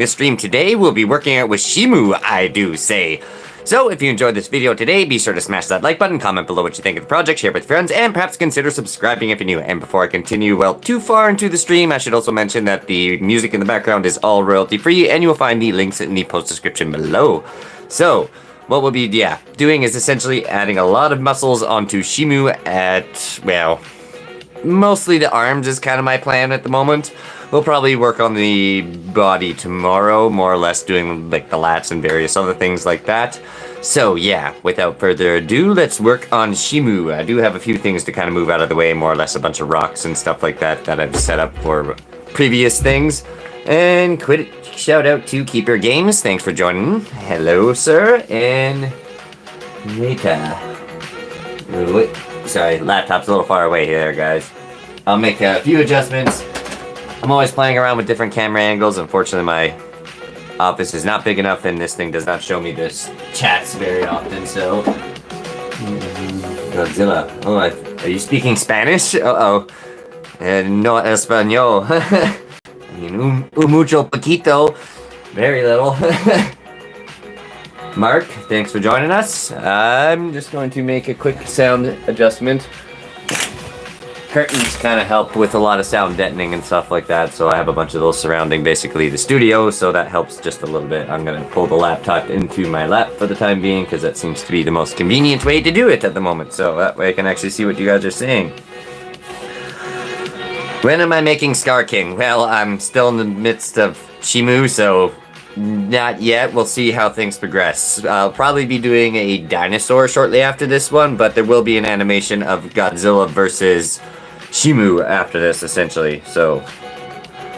This stream today, we'll be working out with Shimu, I do say. So, if you enjoyed this video today, be sure to smash that like button, comment below what you think of the project, share it with friends, and perhaps consider subscribing if you're new. And before I continue, too far into the stream, I should also mention that the music in the background is all royalty-free, and you will find the links in the post description below. So, what we'll be, doing is essentially adding a lot of muscles onto Shimu at, well, mostly the arms is kind of my plan at the moment. We'll probably work on the body tomorrow, more or less doing like the lats and various other things like that. So yeah, without further ado, let's work on Shimu. I do have a few things to kind of move out of the way, more or less a bunch of rocks and stuff like that that I've set up for previous things. And shout out to Keeper Games, thanks for joining. Hello, sir, and Nita. Sorry, laptop's a little far away here, guys. I'll make a few adjustments. I'm always playing around with different camera angles. Unfortunately, my office is not big enough, and this thing does not show me this chats very often, so... Godzilla. Oh, are you speaking Spanish? Uh-oh. No español. Mucho poquito. Very little. Mark, thanks for joining us. I'm just going to make a quick sound adjustment. Curtains kind of help with a lot of sound deadening and stuff like that, so I have a bunch of those surrounding basically the studio, so that helps just a little bit. I'm going to pull the laptop into my lap for the time being, because that seems to be the most convenient way to do it at the moment, so that way I can actually see what you guys are saying. When am I making Scar King? Well, I'm still in the midst of Shimu, so not yet. We'll see how things progress. I'll probably be doing a Dinosaur shortly after this one, but there will be an animation of Godzilla versus Shimu after this, essentially, so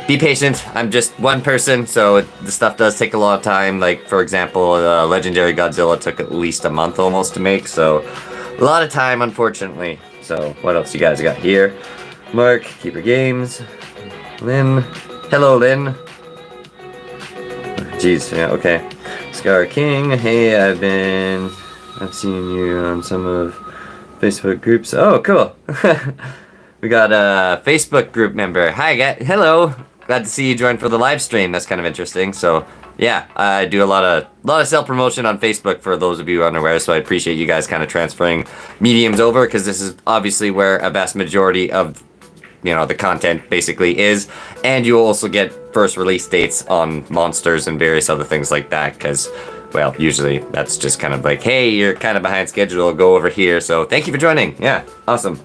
be patient. I'm just one person, so the stuff does take a lot of time. Like, for example, Legendary Godzilla took at least a month almost to make, so a lot of time, unfortunately. So, what else you guys got here? Mark, Keeper Games, Lynn. Hello, Lynn. Jeez, yeah, okay. Scar King, hey, I've seen you on some of Facebook groups. Oh, cool. We got a Facebook group member. Hi, guys. Hello. Glad to see you join for the live stream. That's kind of interesting. So, yeah, I do a lot of self-promotion on Facebook for those of you unaware, so I appreciate you guys kind of transferring mediums over, because this is obviously where a vast majority of, you know, the content basically is, and you'll also get first release dates on monsters and various other things like that, because, well, usually that's just kind of like, hey, you're kind of behind schedule, go over here, so thank you for joining. Yeah, awesome.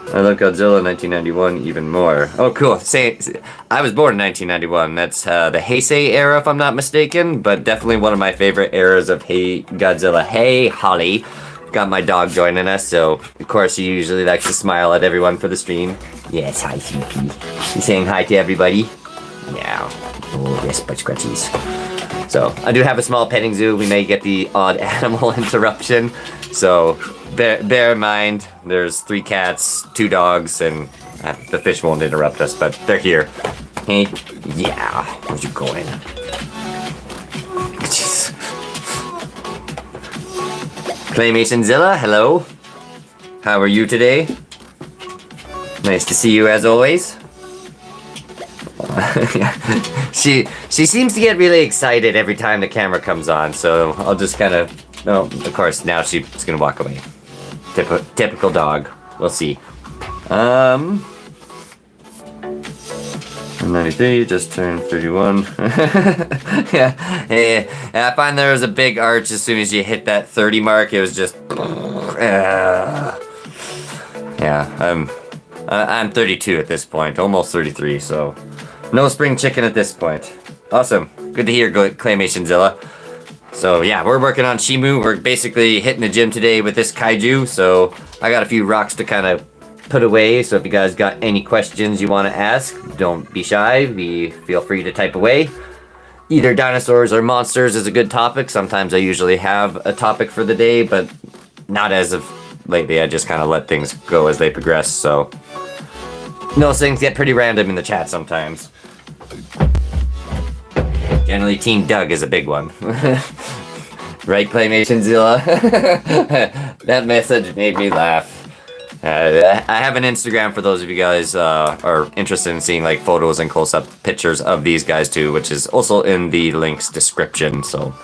I love Godzilla 1991 even more. Oh, cool. I was born in 1991. That's the Heisei era, if I'm not mistaken, but definitely one of my favorite eras of Godzilla. Hey, Holly. Got my dog joining us, so of course he usually likes to smile at everyone for the stream. Yes, hi, Snoopy. You saying hi to everybody? Yeah. Oh, yes, but scratchies. So, I do have a small petting zoo. We may get the odd animal interruption, so bear in mind, there's 3 cats, 2 dogs, and the fish won't interrupt us, but they're here. Hey, yeah, where'd you going? Claymationzilla, hello. How are you today? Nice to see you as always. She seems to get really excited every time the camera comes on, so I'll just kind of... No, of course, now she's gonna walk away. Typical dog. We'll see. 93, just turned 31. yeah, I find there was a big arch as soon as you hit that 30 mark. It was just... yeah, I'm 32 at this point, almost 33, so... No spring chicken at this point. Awesome. Good to hear, Claymationzilla. So yeah, we're working on Shimu. We're basically hitting the gym today with this Kaiju, so I got a few rocks to kind of put away, so if you guys got any questions you want to ask, don't be shy. Feel free to type away. Either dinosaurs or monsters is a good topic. Sometimes I usually have a topic for the day, but not as of lately. I just kind of let things go as they progress, so... Those things get pretty random in the chat sometimes. Generally, Team Doug is a big one. Right, Claymationzilla? That message made me laugh. I have an Instagram for those of you guys are interested in seeing like photos and close-up pictures of these guys too, which is also in the link's description. So.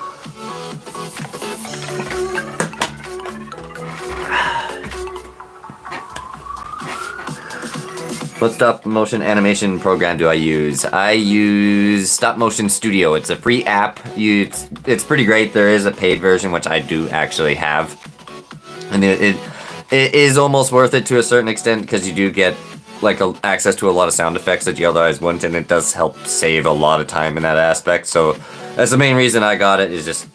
What stop motion animation program do I use? I use Stop Motion Studio. It's a free app. It's pretty great. There is a paid version, which I do actually have. And it is almost worth it to a certain extent because you do get like access to a lot of sound effects that you otherwise wouldn't, and it does help save a lot of time in that aspect. So that's the main reason I got it, is just,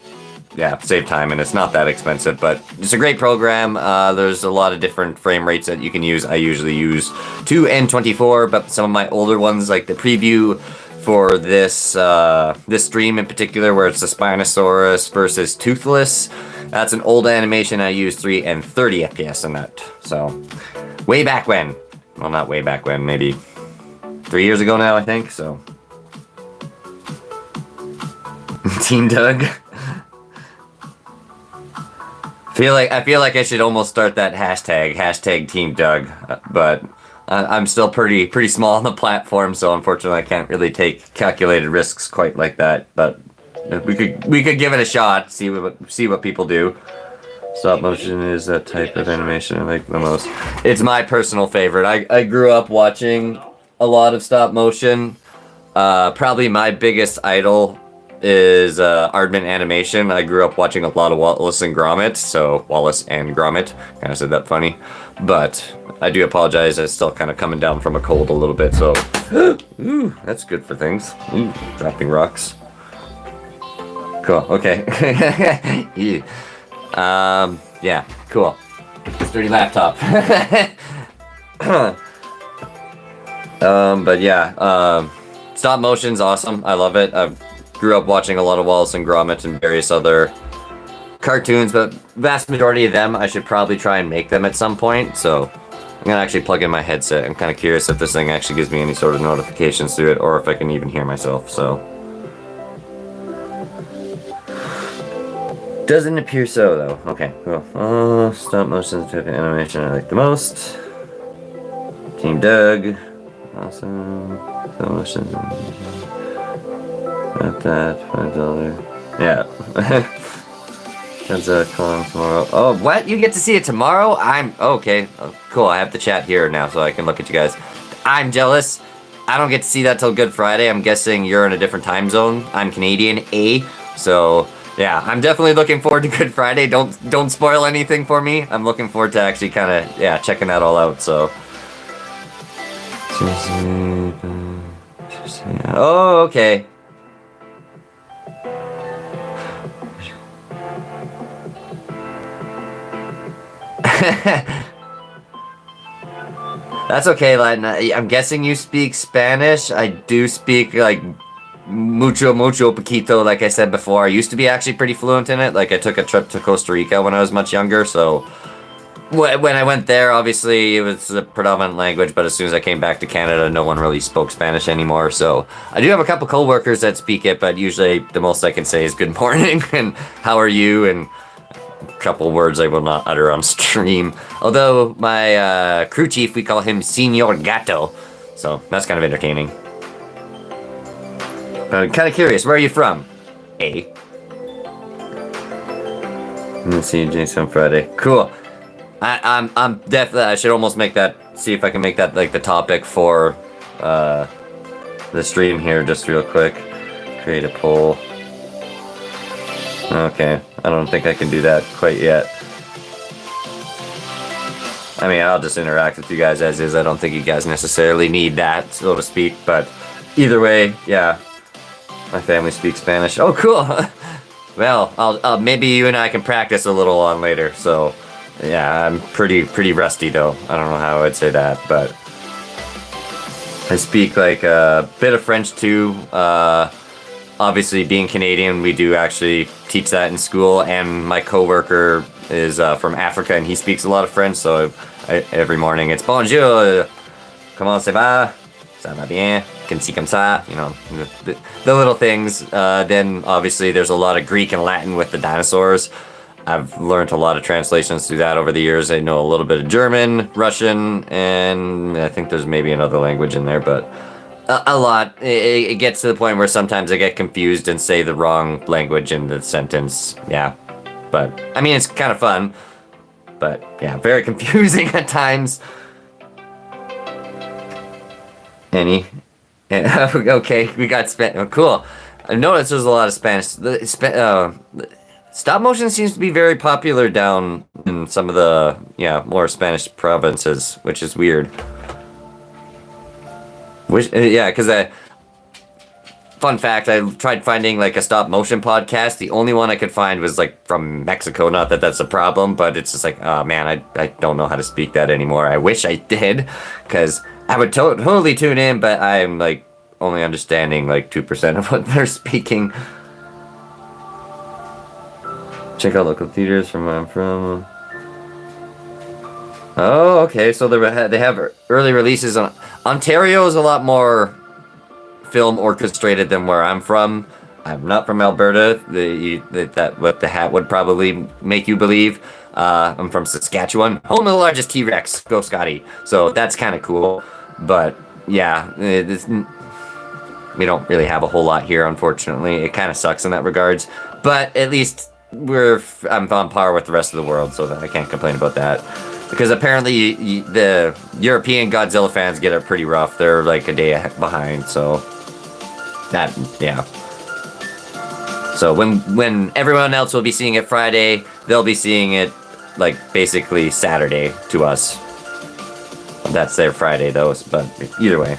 yeah, save time, and it's not that expensive, but it's a great program. There's a lot of different frame rates that you can use. I usually use 2 and 24, but some of my older ones, like the preview for this this stream in particular, where it's the Spinosaurus versus Toothless, that's an old animation. I use 3 and 30 FPS in that. So, way back when. Well, not way back when, maybe 3 years ago now, I think, so. Team Doug. I feel like I should almost start that hashtag Team Doug, but I'm still pretty small on the platform, so unfortunately I can't really take calculated risks quite like that. But we could give it a shot, see what people do. Stop motion is that type of animation I like the most. It's my personal favorite. I grew up watching a lot of stop motion. Probably my biggest idol is Aardman Animation. I grew up watching a lot of Wallace and Gromit, so Wallace and Gromit. Kind of said that funny, but I do apologize. I'm still kind of coming down from a cold a little bit, so ooh, that's good for things. Ooh, dropping rocks. Cool. Okay. Yeah. Cool. Sturdy laptop. But yeah. Stop motion's awesome. I love it. I've grew up watching a lot of Wallace and Gromit and various other cartoons, but vast majority of them I should probably try and make them at some point, so I'm gonna actually plug in my headset. I'm kind of curious if this thing actually gives me any sort of notifications through it, or if I can even hear myself, so. Doesn't appear so, though. Okay, cool. Stop motion type of animation I like the most. Team Doug. Awesome. Stop motion. Not that, $5. Yeah. Godzilla calling tomorrow. Oh, what? You get to see it tomorrow? Okay. Oh, cool. I have the chat here now so I can look at you guys. I'm jealous. I don't get to see that till Good Friday. I'm guessing you're in a different time zone. I'm Canadian, so yeah, I'm definitely looking forward to Good Friday. Don't spoil anything for me. I'm looking forward to actually kind of, yeah, checking that all out, so. Oh, okay. That's okay, Latin. I'm guessing you speak Spanish. I do speak, like, mucho poquito, like I said before. I used to be actually pretty fluent in it. Like, I took a trip to Costa Rica when I was much younger, so when I went there, obviously, it was the predominant language, but as soon as I came back to Canada, no one really spoke Spanish anymore, so I do have a couple co-workers that speak it, but usually the most I can say is good morning and how are you, and couple words I will not utter on stream. Although my crew chief, we call him Senor Gato, so that's kind of entertaining. I'm kind of curious, where are you from? Let's see Jason Friday. Cool. I'm definitely. I should almost make that. See if I can make that like the topic for the stream here, just real quick. Create a poll. Okay, I don't think I can do that quite yet. I mean, I'll just interact with you guys as is. I don't think you guys necessarily need that, so to speak, but either way, yeah. My family speaks Spanish. Oh, cool! Well, I'll maybe you and I can practice a little on later, so yeah, I'm pretty rusty though. I don't know how I would say that, but I speak like a bit of French too. Obviously, being Canadian, we do actually teach that in school, and my coworker is from Africa, and he speaks a lot of French, so every morning it's bonjour, comment ça va, ça va bien, comme ça, you know, the little things. Then, obviously, there's a lot of Greek and Latin with the dinosaurs. I've learned a lot of translations through that over the years. I know a little bit of German, Russian, and I think there's maybe another language in there, but a lot. It gets to the point where sometimes I get confused and say the wrong language in the sentence. Yeah. But, I mean, it's kind of fun. But, yeah, very confusing at times. Any? Okay, we got Spanish. Oh, cool. I noticed there's a lot of Spanish. Stop motion seems to be very popular down in some of the, more Spanish provinces, which is weird. Because fun fact, I tried finding like a stop motion podcast. The only one I could find was like from Mexico. Not that that's a problem, but it's just like, oh man, I don't know how to speak that anymore. I wish I did, because I would totally tune in, but I'm like only understanding like 2% of what they're speaking. Check out local theaters from where I'm from. Oh, okay. So they have early releases on Ontario is a lot more film orchestrated than where I'm from. I'm not from Alberta. That what the hat would probably make you believe. I'm from Saskatchewan, home of the largest T-Rex. Go Scotty! So that's kind of cool. But yeah, we don't really have a whole lot here, unfortunately. It kind of sucks in that regards. But at least I'm on par with the rest of the world, so that I can't complain about that. Because apparently the European Godzilla fans get it pretty rough. They're like a day behind, so yeah. So when everyone else will be seeing it Friday, they'll be seeing it like basically Saturday to us. That's their Friday though, but either way.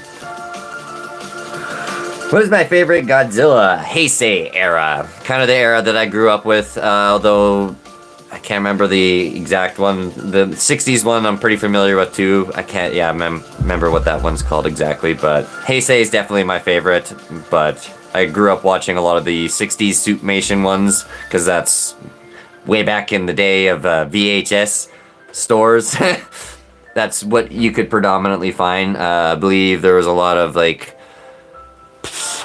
What is my favorite Godzilla? Heisei era. Kind of the era that I grew up with, although I can't remember the exact one. The 60s one I'm pretty familiar with too. I can't, remember what that one's called exactly, but Heisei is definitely my favorite. But I grew up watching a lot of the 60s Suitmation ones, because that's way back in the day of VHS stores. That's what you could predominantly find. I believe there was a lot of like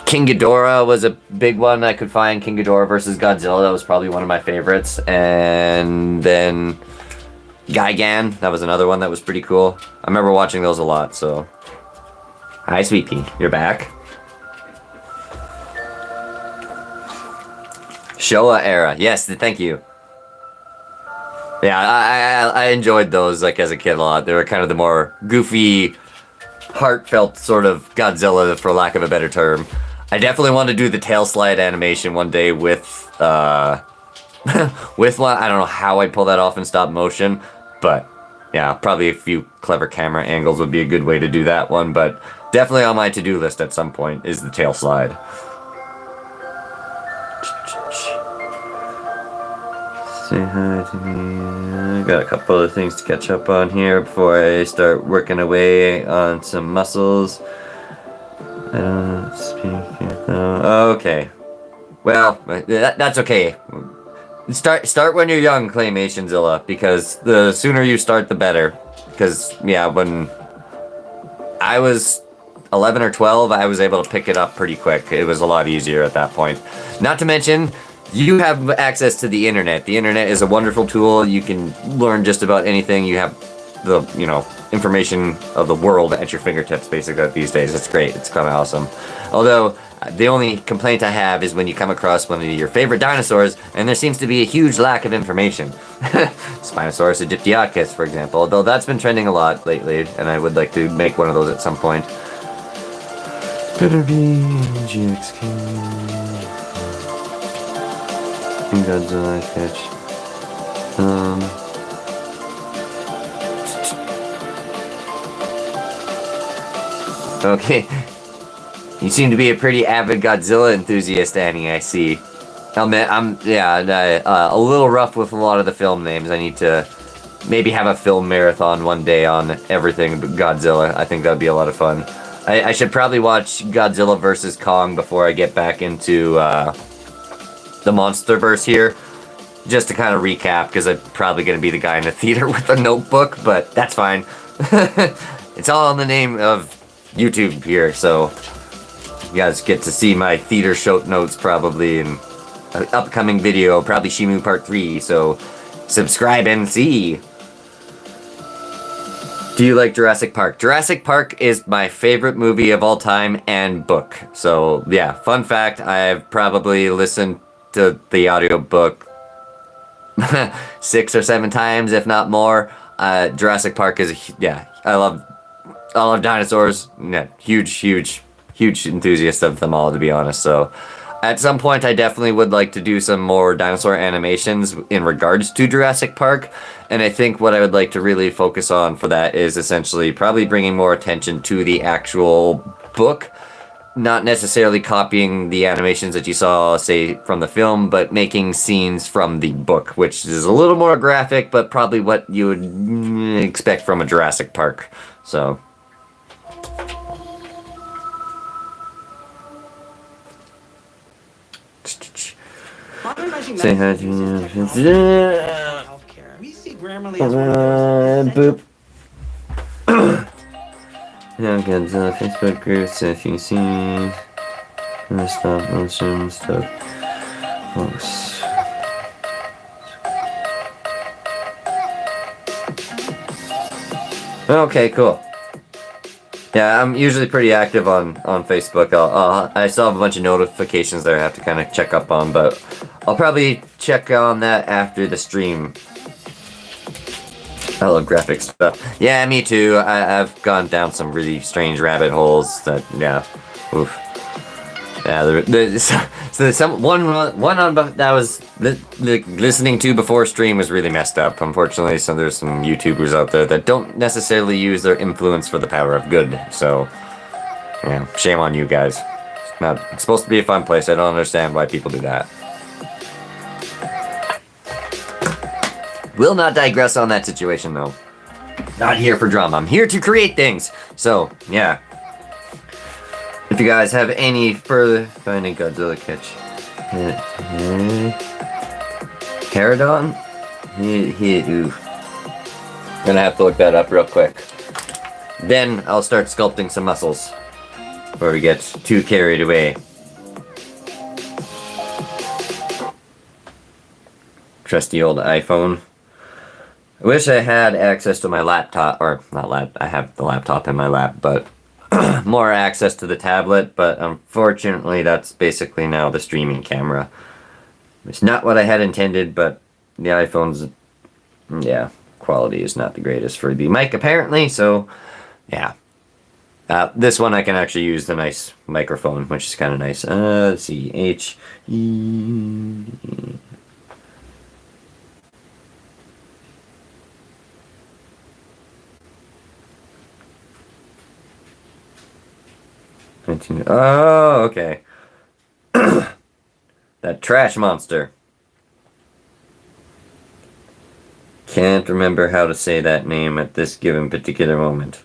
King Ghidorah was a big one I could find. King Ghidorah versus Godzilla, that was probably one of my favorites. And then Gigan, that was another one that was pretty cool. I remember watching those a lot, so. Hi, Sweet Pea, you're back. Showa era, yes, thank you. Yeah, I enjoyed those like as a kid a lot. They were kind of the more goofy, heartfelt sort of Godzilla, for lack of a better term. I definitely want to do the tail slide animation one day with with one. I don't know how I'd pull that off in stop motion, but yeah, probably a few clever camera angles would be a good way to do that one. But definitely on my to-do list at some point is the tail slide. Say hi to me. I got a couple of things to catch up on here before I start working away on some muscles. I don't speak. Okay. Well, that's okay. Start when you're young, Claymationzilla, because the sooner you start, the better. Because yeah, when I was 11 or 12, I was able to pick it up pretty quick. It was a lot easier at that point. Not to mention, you have access to the internet. The internet is a wonderful tool. You can learn just about anything. You have the, information of the world at your fingertips, basically, these days. It's great. It's kind of awesome. Although, the only complaint I have is when you come across one of your favorite dinosaurs, and there seems to be a huge lack of information. Spinosaurus aegyptiacus, for example. Although that's been trending a lot lately, and I would like to make one of those at some point. Better be GX King Godzilla catch. Okay. You seem to be a pretty avid Godzilla enthusiast, Annie, I see. I'm a little rough with a lot of the film names. I need to maybe have a film marathon one day on everything but Godzilla. I think that would be a lot of fun. I should probably watch Godzilla vs. Kong before I get back into the monsterverse here, just to kind of recap, because I'm probably going to be the guy in the theater with a notebook, but that's fine. It's all in the name of YouTube here, so you guys get to see my theater show notes probably, and upcoming video, probably Shimu Part 3, so subscribe and see. Do you like Jurassic Park? Jurassic Park is my favorite movie of all time and book. So, yeah, fun fact, I've probably listened to the audiobook 6 or 7 times, if not more. Jurassic Park is, yeah, I love dinosaurs. Yeah, huge enthusiast of them all, to be honest. So, at some point, I definitely would like to do some more dinosaur animations in regards to Jurassic Park. And I think what I would like to really focus on for that is essentially probably bringing more attention to the actual book. Not necessarily copying the animations that you saw, say, from the film, but making scenes from the book, which is a little more graphic, but probably what you would expect from a Jurassic Park. So... say hi to boop. Yeah, Godzilla Facebook groups if you see stop motion stuff. Posts. Okay, cool. Yeah, I'm usually pretty active on Facebook. I still have a bunch of notifications there I have to kind of check up on, but I'll probably check on that after the stream. I love graphic stuff. Yeah, me too. I've gone down some really strange rabbit holes that, yeah, oof. Yeah, so one on that I was listening to before stream was really messed up. Unfortunately, so there's some YouTubers out there that don't necessarily use their influence for the power of good. So, yeah, shame on you guys. It's supposed to be a fun place. I don't understand why people do that. Will not digress on that situation though. Not here for drama. I'm here to create things. So, yeah. If you guys have any further finding Godzilla catch. Pterodon? Ooh. I'm gonna have to look that up real quick. Then I'll start sculpting some muscles before we get too carried away. Trusty old iPhone. I wish I had access to my laptop, or not I have the laptop in my lap, but more access to the tablet, but unfortunately that's basically now the streaming camera. It's not what I had intended, but the iPhone's, yeah, quality is not the greatest for the mic apparently, so yeah. This one I can actually use the nice microphone, which is kind of nice. Let's see, Oh, okay. That trash monster. Can't remember how to say that name at this given particular moment.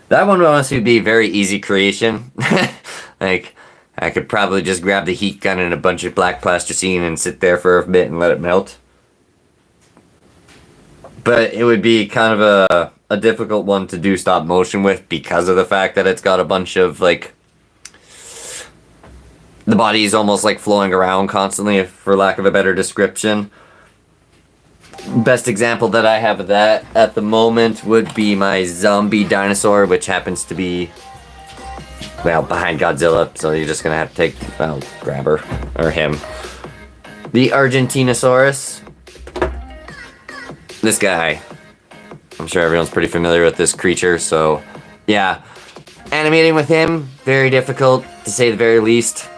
That one would honestly be very easy creation. Like, I could probably just grab the heat gun and a bunch of black plasticine and sit there for a bit and let it melt. But it would be kind of a difficult one to do stop motion with because of the fact that it's got a bunch of, like, the body's almost like flowing around constantly, for lack of a better description. Best example that I have of that at the moment would be my zombie dinosaur, which happens to be, well, behind Godzilla, so you're just gonna have to take, well, grab her, or him. The Argentinosaurus. This guy. I'm sure everyone's pretty familiar with this creature, so yeah. Animating with him, very difficult, to say the very least.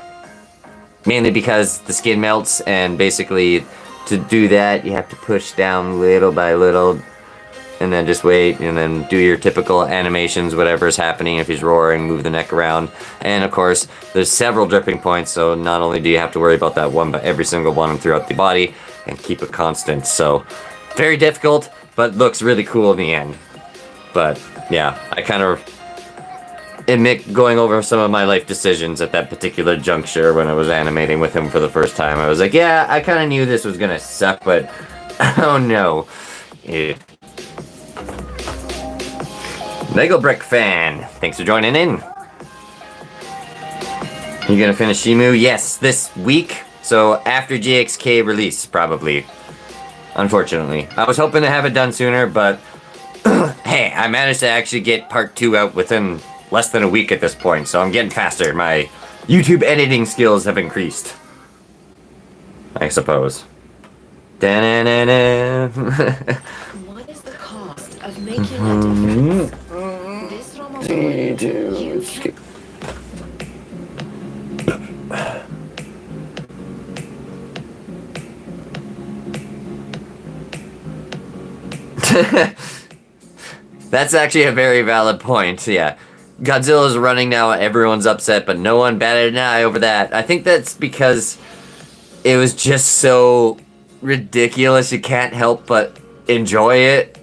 Mainly because the skin melts, and basically to do that, you have to push down little by little, and then just wait, and then do your typical animations, whatever's happening. If he's roaring, move the neck around. And of course, there's several dripping points, so not only do you have to worry about that one, but every single one throughout the body, and keep it constant. So, very difficult, but looks really cool in the end. But, yeah, I kind of admit going over some of my life decisions at that particular juncture when I was animating with him for the first time. I was like, yeah, I kind of knew this was gonna suck, but oh no. Yeah. Lego Brick Fan, thanks for joining in. You gonna finish Shimu? Yes, this week. So after GXK release, probably. Unfortunately. I was hoping to have it done sooner, but hey, I managed to actually get part 2 out within less than a week at this point, so I'm getting faster. My YouTube editing skills have increased. I suppose. Da-na-na-na. What is the cost of making a difference? This That's actually a very valid point, yeah. Godzilla's running now, everyone's upset, but no one batted an eye over that. I think that's because it was just so ridiculous, you can't help but enjoy it.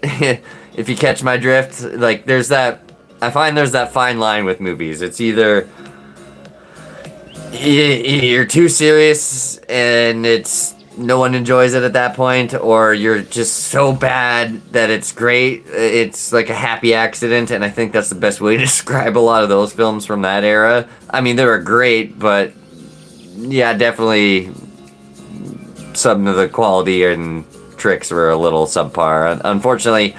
If you catch my drift, like, I find there's that fine line with movies. It's either you're too serious and no one enjoys it at that point, or you're just so bad that it's great. It's like a happy accident, and I think that's the best way to describe a lot of those films from that era. I mean, they were great, but yeah, definitely some of the quality and tricks were a little subpar. Unfortunately,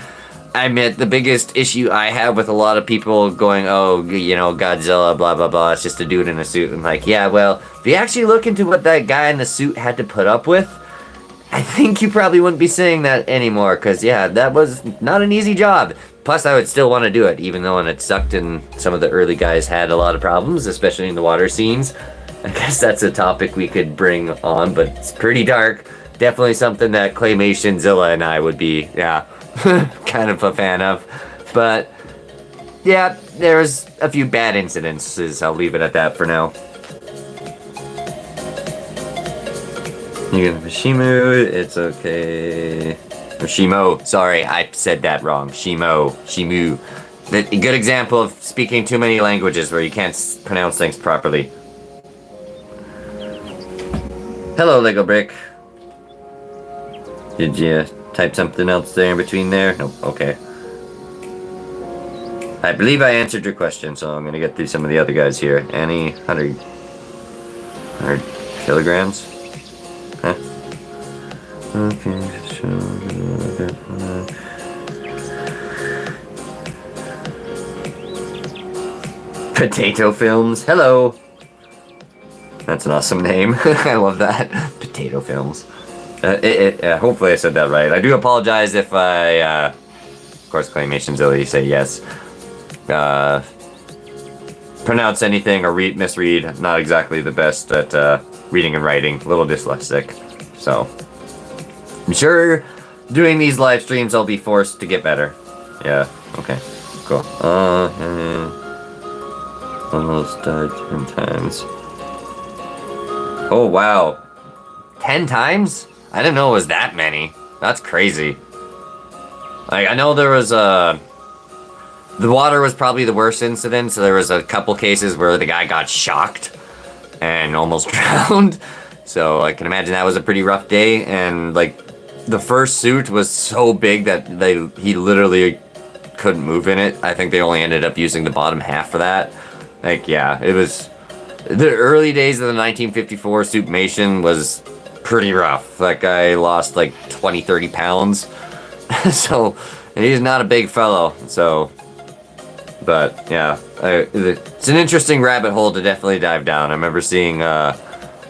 I admit the biggest issue I have with a lot of people going, oh, you know, Godzilla, blah, blah, blah, it's just a dude in a suit. I'm like, yeah, well, if you actually look into what that guy in the suit had to put up with, I think you probably wouldn't be saying that anymore, because, yeah, that was not an easy job. Plus, I would still want to do it, even though it sucked and some of the early guys had a lot of problems, especially in the water scenes. I guess that's a topic we could bring on, but it's pretty dark. Definitely something that Claymation Zilla and I would be, yeah, kind of a fan of. But yeah, there's a few bad incidences. I'll leave it at that for now. You got Shimu, it's okay. Or Shimo, sorry, I said that wrong. Shimo, Shimu. A good example of speaking too many languages where you can't pronounce things properly. Hello, Lego Brick. Did you type something else there in between there? Nope, okay. I believe I answered your question, so I'm gonna get through some of the other guys here. Annie, 100 kilograms? Huh? Okay, Potato Films, hello! That's an awesome name. I love that. Potato Films. Hopefully I said that right. I do apologize if I, of course, Claymation Zilly, say yes. Pronounce anything or misread. Not exactly the best at reading and writing. A little dyslexic. So, I'm sure doing these live streams I'll be forced to get better. Yeah, okay. Cool. Almost died 10 times. Oh, wow. 10 times? I didn't know it was that many. That's crazy. Like, I know there was the water was probably the worst incident, so there was a couple cases where the guy got shocked and almost drowned. So I can imagine that was a pretty rough day, and like, the first suit was so big that he literally couldn't move in it. I think they only ended up using the bottom half for that. Like, yeah, it was... The early days of the 1954 Suitmation was pretty rough. That guy lost like 20, 30 pounds. So, he's not a big fellow, so... But, yeah, it's an interesting rabbit hole to definitely dive down. I remember seeing a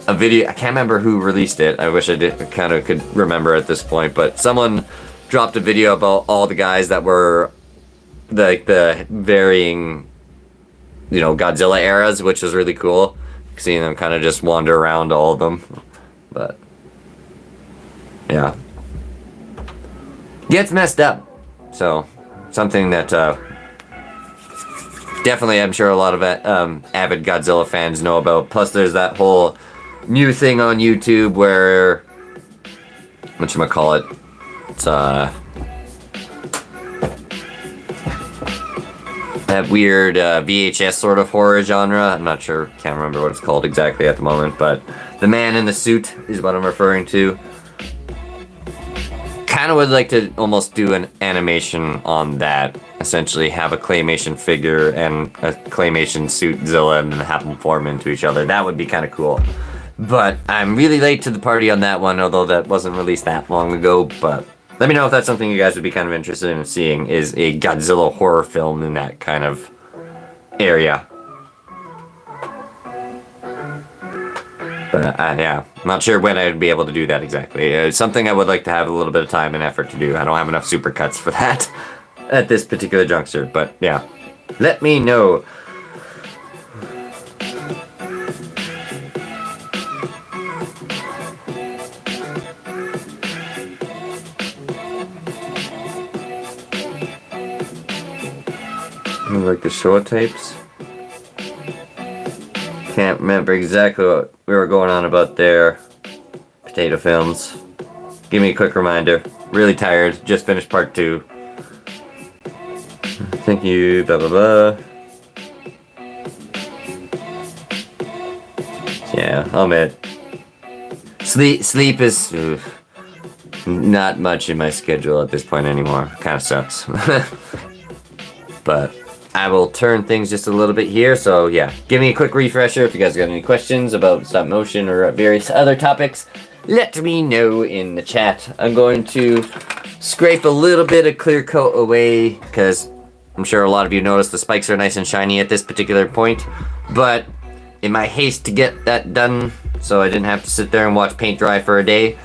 video, I can't remember who released it. I wish I kind of could remember at this point, but someone dropped a video about all the guys that were like the varying, you know, Godzilla eras, which was really cool. Seeing them kind of just wander around all of them. But, yeah. Gets messed up. So, something that definitely I'm sure a lot of avid Godzilla fans know about. Plus there's that whole new thing on YouTube where, whatchamacallit, it's that weird VHS sort of horror genre. I'm not sure, can't remember what it's called exactly at the moment, but the man in the suit is what I'm referring to. Kind of would like to almost do an animation on that. Essentially have a claymation figure and a claymation suit Zilla and have them form into each other. That would be kind of cool. But I'm really late to the party on that one, although that wasn't released that long ago. But let me know if that's something you guys would be kind of interested in seeing, is a Godzilla horror film in that kind of area. But yeah, I'm not sure when I'd be able to do that exactly. It's something I would like to have a little bit of time and effort to do. I don't have enough supercuts for that at this particular juncture, but yeah. Let me know. Like the short tapes. Can't remember exactly what we were going on about there. Potato films. Give me a quick reminder. Really tired. Just finished part 2. Thank you. Blah blah blah. Yeah, I'll admit. Sleep is not much in my schedule at this point anymore. Kind of sucks. But I will turn things just a little bit here, so yeah, give me a quick refresher. If you guys got any questions about stop motion or various other topics, let me know in the chat. I'm going to scrape a little bit of clear coat away, because I'm sure a lot of you noticed the spikes are nice and shiny at this particular point, but in my haste to get that done, so I didn't have to sit there and watch paint dry for a day,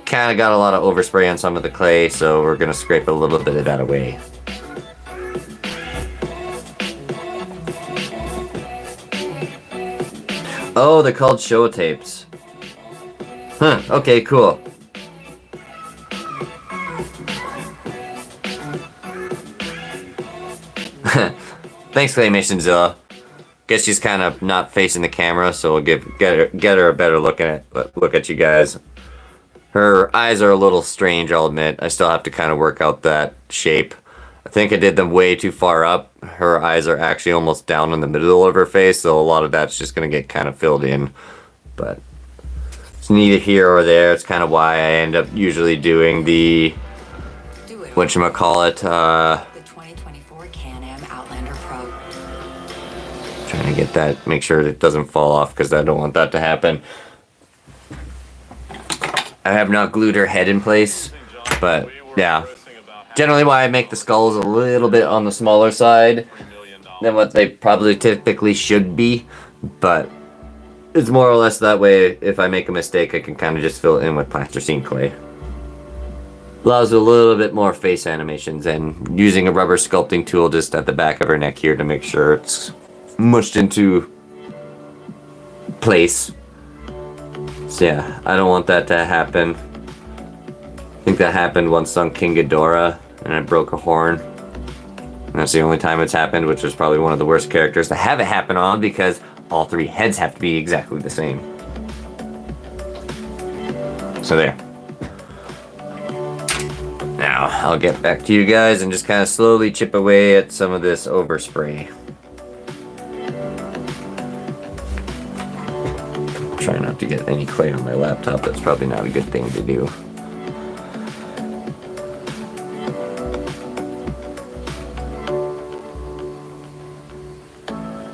kind of got a lot of overspray on some of the clay, so we're going to scrape a little bit of that away. Oh, they're called show tapes. Huh, okay, cool. Thanks, Claymationzilla. Guess she's kind of not facing the camera, so we'll get her a better look at you guys. Her eyes are a little strange, I'll admit. I still have to kind of work out that shape. I think I did them way too far up. Her eyes are actually almost down in the middle of her face, so a lot of that's just going to get kind of filled in. But it's neither here or there. It's kind of why I end up usually doing the whatchamacallit, The 2024 Can-Am Outlander Pro. trying to get that, make sure it doesn't fall off, because I don't want that to happen. I have not glued her head in place, but yeah. Generally why I make the skulls a little bit on the smaller side than what they probably typically should be, but it's more or less that way. If I make a mistake, I can kind of just fill it in with plasticine clay. Allows a little bit more face animations, and using a rubber sculpting tool just at the back of her neck here to make sure it's mushed into place. So yeah, I don't want that to happen. I think that happened once on King Ghidorah, and I broke a horn. And that's the only time it's happened, which was probably one of the worst characters to have it happen on, because all 3 heads have to be exactly the same. So there. Now, I'll get back to you guys and just kind of slowly chip away at some of this overspray. Try not to get any clay on my laptop. That's probably not a good thing to do.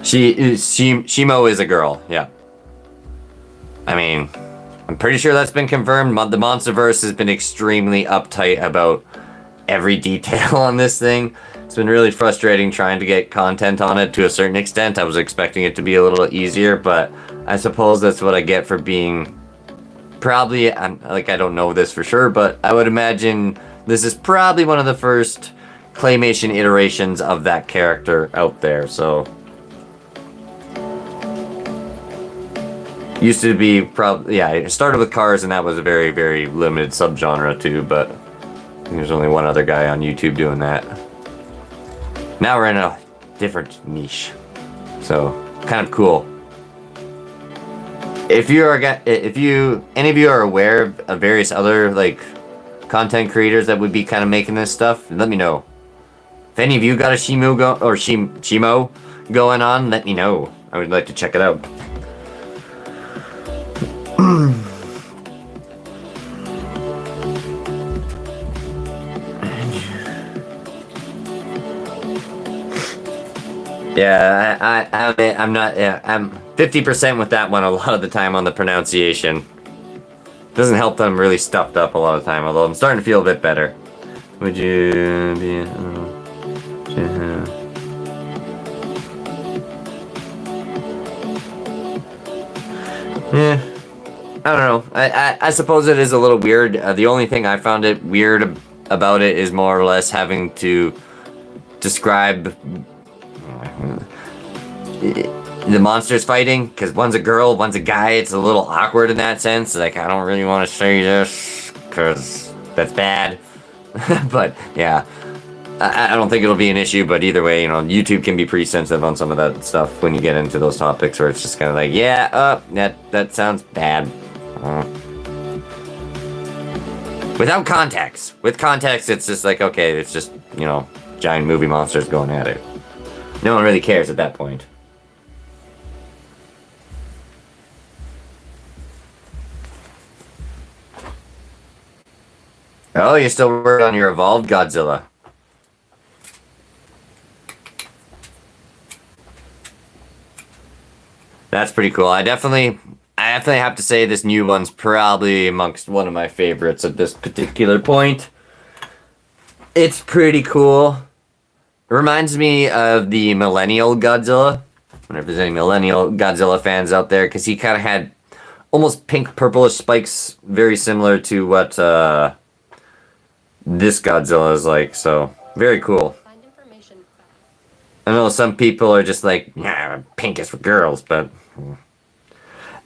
Shimo is a girl, yeah. I mean, I'm pretty sure that's been confirmed. The monsterverse has been extremely uptight about every detail on this thing. It's been really frustrating trying to get content on it to a certain extent. I was expecting it to be a little easier, but I suppose that's what I get for being probably, I don't know this for sure, but I would imagine this is probably one of the first claymation iterations of that character out there, so. Used to be probably, yeah, it started with cars, and that was a very, very limited subgenre too, but I think there's only one other guy on YouTube doing that. Now we're in a different niche, so kind of cool. If any of you are aware of various other content creators that would be kind of making this stuff, let me know. If any of you got a Shimu Shimo going on, let me know. I would like to check it out. Yeah, I'm not. Yeah, I'm 50% with that one a lot of the time on the pronunciation. Doesn't help that I'm really stuffed up a lot of the time, although I'm starting to feel a bit better. Would you be... I don't know. Yeah. I don't know. I suppose it is a little weird. The only thing I found it weird about it is more or less having to describe the monsters fighting, because one's a girl, one's a guy. It's a little awkward in that sense. Like, I don't really want to say this because that's bad. But yeah, I don't think it'll be an issue. But either way, you know, YouTube can be pretty sensitive on some of that stuff when you get into those topics where it's just kind of like, yeah, that sounds bad. Without context. With context, it's just like, okay, it's just, you know, giant movie monsters going at it. No one really cares at that point. Oh, you're still working on your evolved Godzilla. That's pretty cool. I definitely have to say this new one's probably amongst one of my favorites at this particular point. It's pretty cool. It reminds me of the Millennial Godzilla. I wonder if there's any Millennial Godzilla fans out there, because he kind of had almost pink purplish spikes, very similar to what this Godzilla is like. So very cool. I know some people are just like, yeah, pink is for girls, but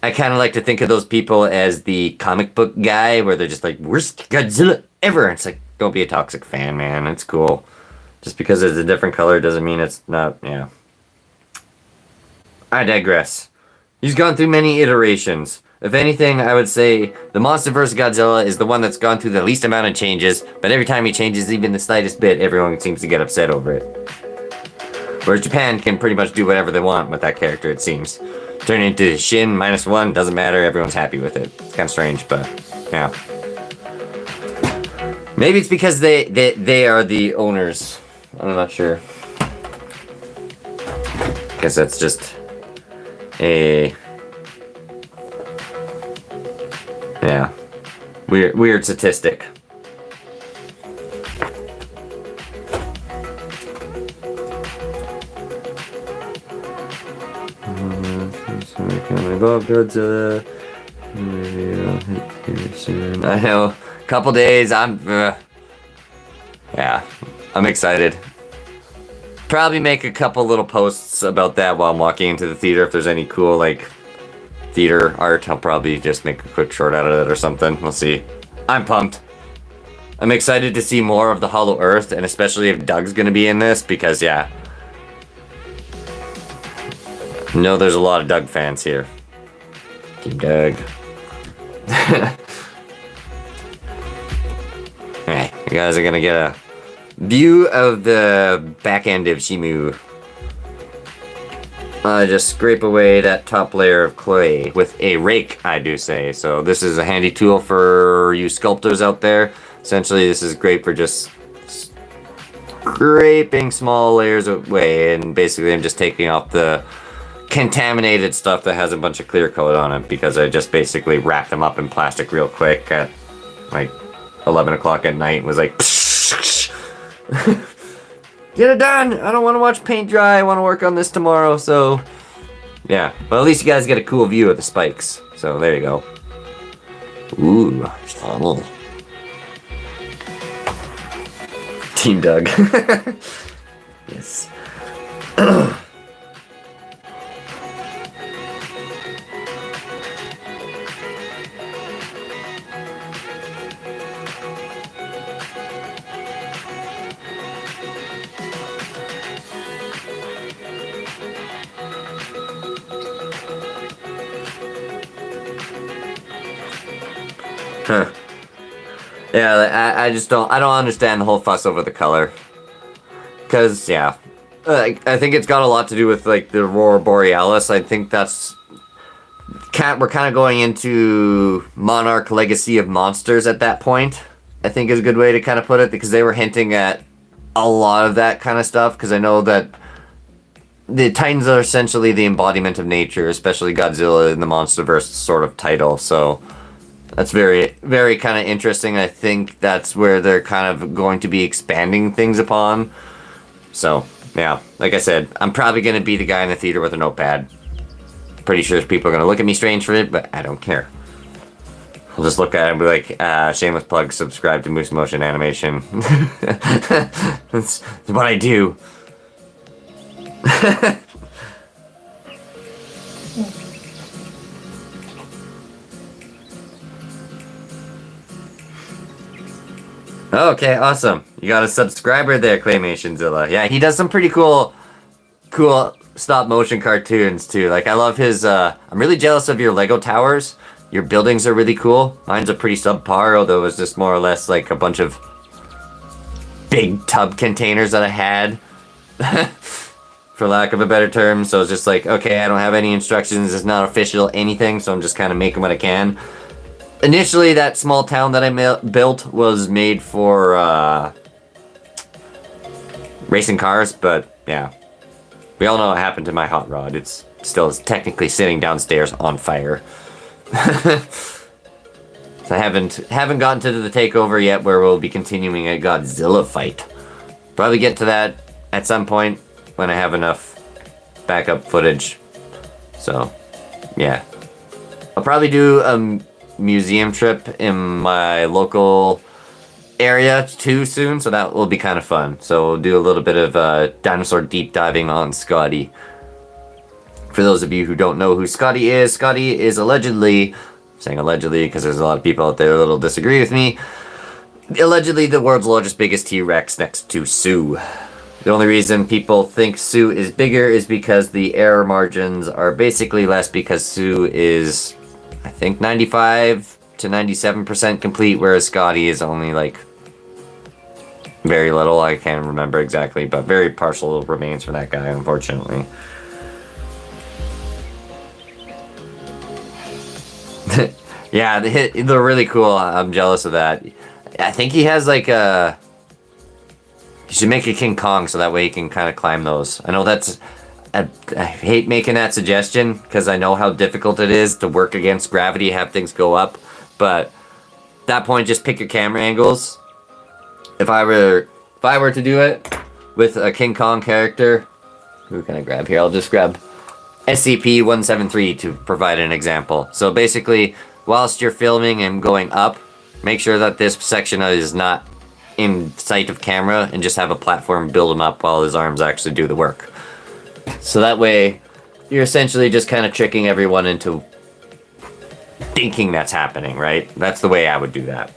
I kind of like to think of those people as the comic book guy, where they're just like, worst Godzilla ever. It's like, don't be a toxic fan, man. It's cool. Just because it's a different color doesn't mean it's not, yeah. I digress. He's gone through many iterations. If anything, I would say the monsterverse Godzilla is the one that's gone through the least amount of changes, but every time he changes even the slightest bit, everyone seems to get upset over it. Whereas Japan can pretty much do whatever they want with that character, it seems. Turn it into Shin -1, doesn't matter, everyone's happy with it. It's kind of strange, but yeah. Maybe it's because they are the owners. I'm not sure. Guess that's just a... yeah. Weird statistic. Evolved Godzilla. Maybe I'll hit you soon. I know. Couple days. Yeah. I'm excited. Probably make a couple little posts about that while I'm walking into the theater. If there's any cool, like, theater art, I'll probably just make a quick short out of it or something. We'll see. I'm pumped. I'm excited to see more of the Hollow Earth, and especially if Doug's gonna be in this, because, yeah. I know there's a lot of Doug fans here. Team Doug. Alright, you guys are gonna get a view of the back end of Shimu. Just scrape away that top layer of clay with a rake, I do say. So this is a handy tool for you sculptors out there. Essentially, this is great for just scraping small layers away, and basically I'm just taking off the contaminated stuff that has a bunch of clear coat on it, because I just basically wrapped them up in plastic real quick at like 11 o'clock at night and was like, get it done! I don't want to watch paint dry, I want to work on this tomorrow, so yeah. But at least you guys get a cool view of the spikes, so there you go. Ooh, Team Doug. Yes. Huh. Yeah, I just don't understand the whole fuss over the color. Cause yeah, I think it's got a lot to do with like the Aurora Borealis. I think that's we're kind of going into Monarch Legacy of Monsters at that point. I think is a good way to kind of put it, because they were hinting at a lot of that kind of stuff. Because I know that the Titans are essentially the embodiment of nature, especially Godzilla in the monsterverse sort of title. So that's very, very kind of interesting. I think that's where they're kind of going to be expanding things upon. So, yeah, like I said, I'm probably going to be the guy in the theater with a notepad. Pretty sure people are going to look at me strange for it, but I don't care. I'll just look at it and be like, shameless plug, subscribe to Moose Motion Animation. That's what I do. Okay, awesome. You got a subscriber there, Claymationzilla. Yeah, he does some pretty cool stop motion cartoons too. Like I love his I'm really jealous of your Lego towers. Your buildings are really cool. Mine's a pretty subpar, although it was just more or less like a bunch of big tub containers that I had. For lack of a better term. So it's just like, okay, I don't have any instructions, it's not official anything, so I'm just kind of making what I can. Initially, that small town that I built was made for racing cars, but yeah. We all know what happened to my hot rod. It's still technically sitting downstairs on fire. So I haven't gotten to the takeover yet, where we'll be continuing a Godzilla fight. Probably get to that at some point when I have enough backup footage. So, yeah. I'll probably do a museum trip in my local area too soon, so that will be kind of fun. So we'll do a little bit of dinosaur deep diving on Scotty. For those of you who don't know who Scotty is allegedly, I'm saying allegedly because there's a lot of people out there that'll disagree with me, allegedly the world's largest, biggest T-Rex next to Sue. The only reason people think Sue is bigger is because the error margins are basically less, because Sue is, I think, 95 to 97% complete, whereas Scotty is only like very little. I can't remember exactly, but very partial remains for that guy, unfortunately. Yeah, they're really cool. I'm jealous of that. I think he has like a... You should make a King Kong so that way you can kind of climb those. I know that's... I hate making that suggestion because I know how difficult it is to work against gravity, have things go up. But at that point, just pick your camera angles. If I were to do it with a King Kong character... Who can I grab here? I'll just grab SCP-173 to provide an example. So basically, whilst you're filming and going up, make sure that this section is not in sight of camera, and just have a platform build him up while his arms actually do the work. So that way, you're essentially just kind of tricking everyone into thinking that's happening, right? That's the way I would do that.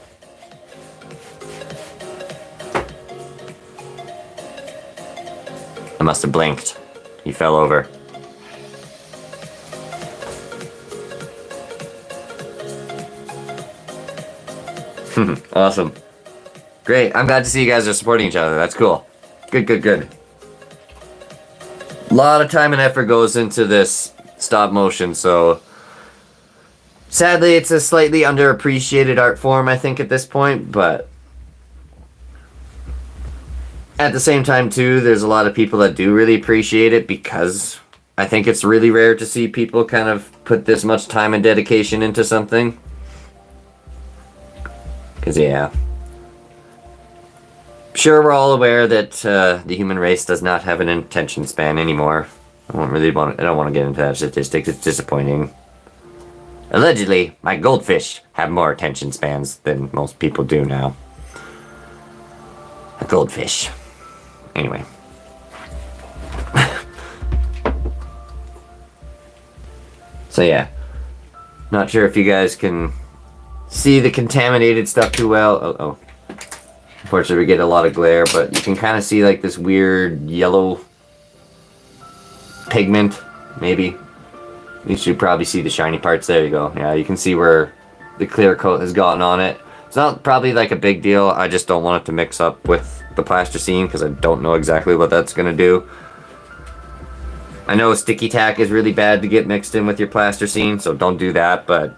I must have blinked. He fell over. Awesome. Great. I'm glad to see you guys are supporting each other. That's cool. Good. A lot of time and effort goes into this stop motion, so sadly it's a slightly underappreciated art form, I think, at this point, but at the same time too, there's a lot of people that do really appreciate it, because I think it's really rare to see people kind of put this much time and dedication into something. Because, yeah. Sure, we're all aware that the human race does not have an attention span anymore. I don't want to get into that statistic. It's disappointing. Allegedly, my goldfish have more attention spans than most people do now. A goldfish. Anyway. So yeah. Not sure if you guys can see the contaminated stuff too well. Unfortunately, we get a lot of glare, but you can kind of see like this weird yellow pigment, maybe. You should probably see the shiny parts. There you go. Yeah, you can see where the clear coat has gotten on it. It's not probably like a big deal. I just don't want it to mix up with the plasticine because I don't know exactly what that's going to do. I know sticky tack is really bad to get mixed in with your plasticine, so don't do that, but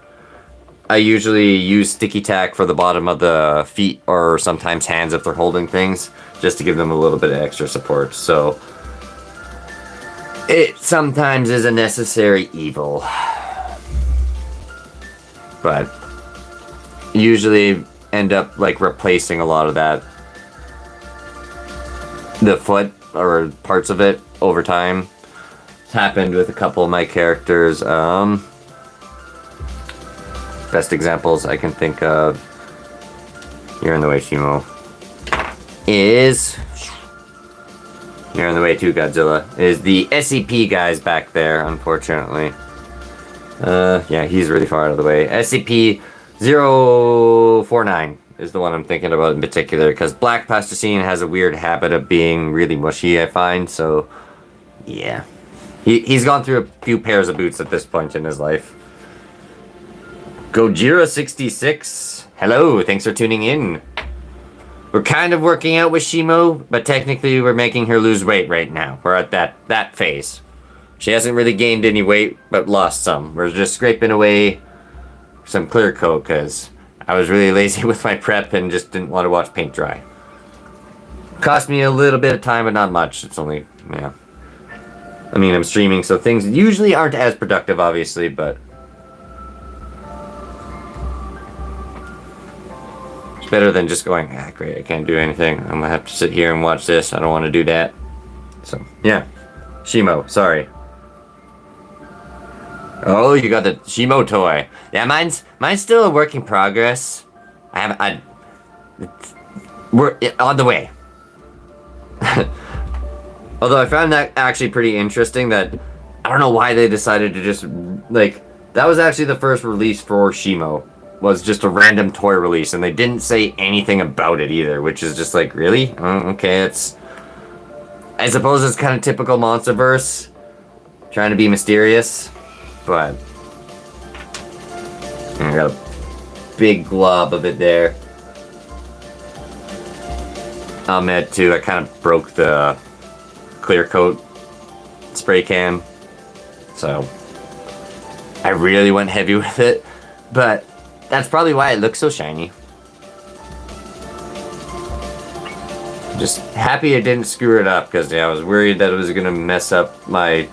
I usually use sticky tack for the bottom of the feet, or sometimes hands if they're holding things, just to give them a little bit of extra support. So It sometimes is a necessary evil. But usually end up like replacing a lot of that. The foot or parts of it over time. It's happened with a couple of my characters. Best examples I can think of. You're in the way, Shimo. Is you're in the way too, Godzilla. Is the SCP guys back there, unfortunately. Yeah, he's really far out of the way. SCP-049 is the one I'm thinking about in particular, because Black Plasticine has a weird habit of being really mushy, I find, so yeah. He's gone through a few pairs of boots at this point in his life. Gojira66, hello, thanks for tuning in. We're kind of working out with Shimo, but technically we're making her lose weight right now. We're at that phase. She hasn't really gained any weight, but lost some. We're just scraping away some clear coat, because I was really lazy with my prep and just didn't want to watch paint dry. Cost me a little bit of time, but not much. It's only, yeah. I mean, I'm streaming, so things usually aren't as productive, obviously, but it's better than just going, ah, great, I can't do anything. I'm gonna have to sit here and watch this. I don't want to do that. So, yeah. Shimo, sorry. Oh, you got the Shimo toy. Yeah, mine's still a work in progress. We're on the way. Although I found that actually pretty interesting that I don't know why they decided to just, like, that was actually the first release for Shimo. Was just a random toy release, and they didn't say anything about it either, which is just like, really? Okay, it's... I suppose it's kind of typical monsterverse. Trying to be mysterious. But... I got a big glob of it there. I'll admit, too, I kind of broke the clear coat spray can. So... I really went heavy with it. But... that's probably why it looks so shiny. Just happy I didn't screw it up, because yeah, I was worried that it was going to mess up my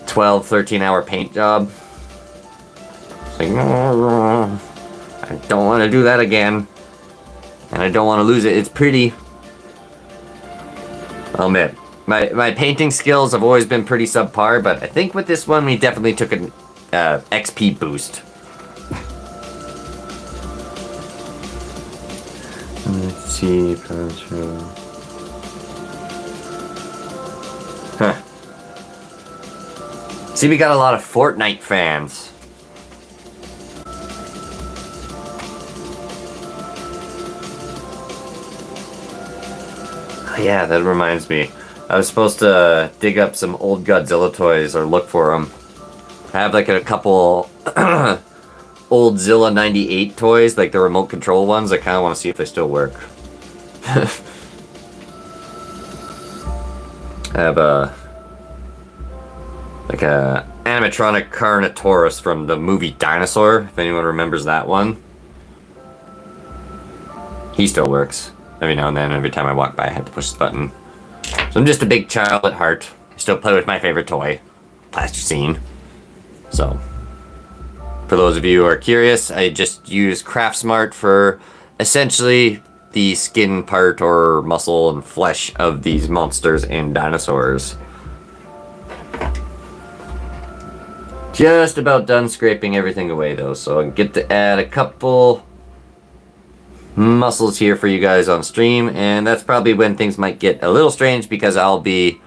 12, 13-hour paint job. It's like, no, I don't want to do that again. And I don't want to lose it. It's pretty. I'll admit, my painting skills have always been pretty subpar, but I think with this one, we definitely took an XP boost. Let's see, huh. See, we got a lot of Fortnite fans. Oh, yeah, that reminds me. I was supposed to dig up some old Godzilla toys or look for them. I have like a couple old Zilla 98 toys, like the remote control ones. I kind of want to see if they still work. I have a animatronic Carnotaurus from the movie Dinosaur, if anyone remembers that one. He still works. Every now and then, every time I walk by, I have to push this button. So I'm just a big child at heart. I still play with my favorite toy, Plasticine. So... for those of you who are curious, I just use CraftSmart for essentially the skin part or muscle and flesh of these monsters and dinosaurs. Just about done scraping everything away though, so I get to add a couple muscles here for you guys on stream, and that's probably when things might get a little strange because I'll be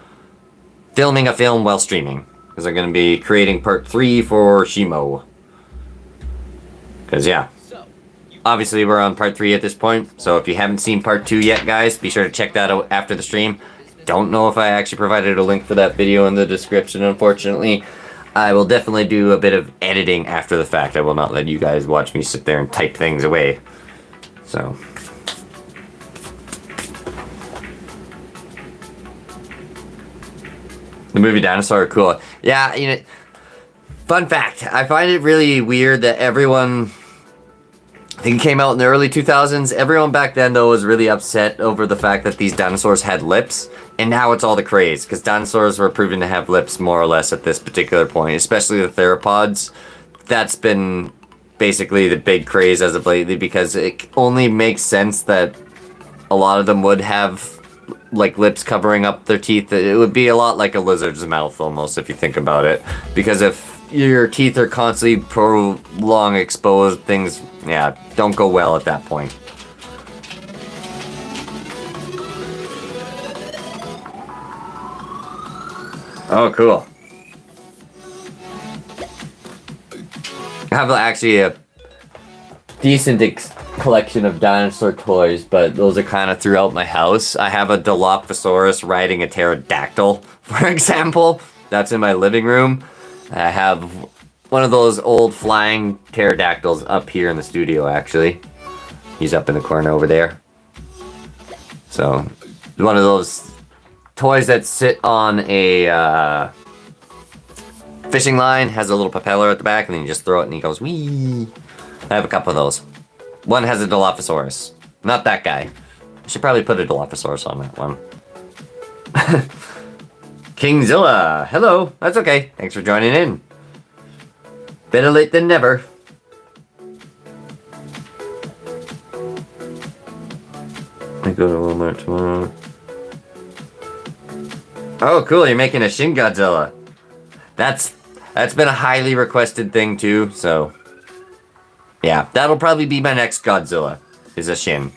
filming a film while streaming. Because I'm going to be creating part 3 for Shimo. Because, yeah, obviously we're on part 3 at this point, so if you haven't seen part 2 yet, guys, be sure to check that out after the stream. Don't know if I actually provided a link for that video in the description, unfortunately. I will definitely do a bit of editing after the fact. I will not let you guys watch me sit there and type things away. So... the movie Dinosaur, cool. Yeah, you know, fun fact, I find it really weird that everyone I think it came out in the early 2000s. Everyone back then, though, was really upset over the fact that these dinosaurs had lips. And now it's all the craze, because dinosaurs were proven to have lips more or less at this particular point, especially the theropods. That's been basically the big craze as of lately, because it only makes sense that a lot of them would have like lips covering up their teeth. It would be a lot like a lizard's mouth almost, if you think about it, because if your teeth are constantly prolonged exposed, things don't go well at that point. Oh, cool. I have actually a decent collection of dinosaur toys, but those are kind of throughout my house. I have a Dilophosaurus riding a pterodactyl, for example. That's in my living room. I have one of those old flying pterodactyls up here in the studio, actually. He's up in the corner over there. So, one of those toys that sit on a fishing line, has a little propeller at the back, and then you just throw it and he goes, wee. I have a couple of those. One has a Dilophosaurus. Not that guy. I should probably put a Dilophosaurus on that one. Kingzilla! Hello! That's okay. Thanks for joining in. Better late than never. I go to Walmart tomorrow. Oh, cool. You're making a Shin Godzilla. That's been a highly requested thing, too, so... yeah, that'll probably be my next Godzilla, is a Shin.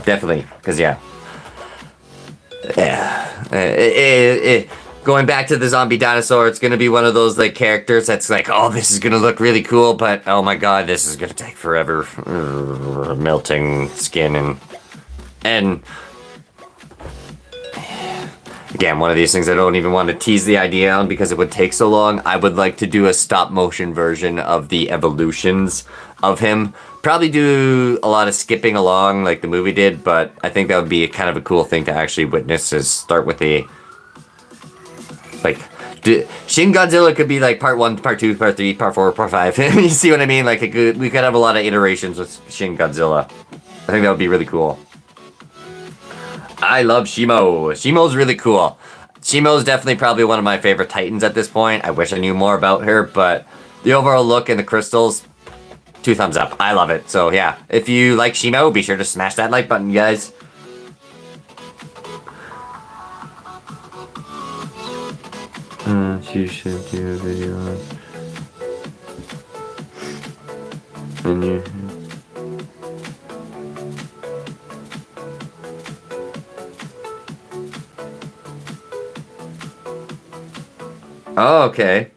Definitely, because going back to the zombie dinosaur, it's going to be one of those like characters that's like, oh, this is going to look really cool, but oh my god, this is going to take forever. Melting skin and again, one of these things I don't even want to tease the idea on because it would take so long. I would like to do a stop motion version of the evolutions of him. Probably do a lot of skipping along like the movie did, but I think that would be kind of a cool thing to actually witness, is start with a... like... Shin Godzilla could be like part 1, part 2, part 3, part 4, part 5. You see what I mean? Like we could have a lot of iterations with Shin Godzilla. I think that would be really cool. I love Shimo. Shimo's really cool. Shimo's definitely probably one of my favorite titans at this point. I wish I knew more about her, but the overall look and the crystals, 2 thumbs up. I love it. So yeah, if you like Shimo, be sure to smash that like button, guys. She should do a video on you. Oh, okay.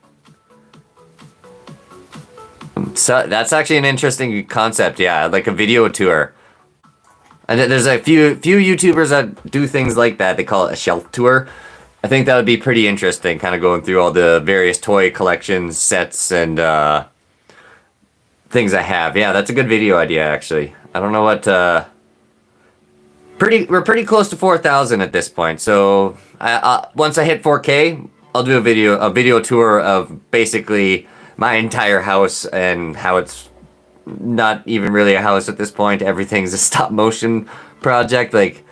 So that's actually an interesting concept, yeah, like a video tour. And there's a few YouTubers that do things like that. They call it a shelf tour. I think that would be pretty interesting, kind of going through all the various toy collections, sets, and things I have. Yeah, that's a good video idea, actually. I don't know what... we're pretty close to 4,000 at this point, so once I hit 4K... I'll do a video tour of basically my entire house and how it's not even really a house at this point. Everything's a stop motion project. Like,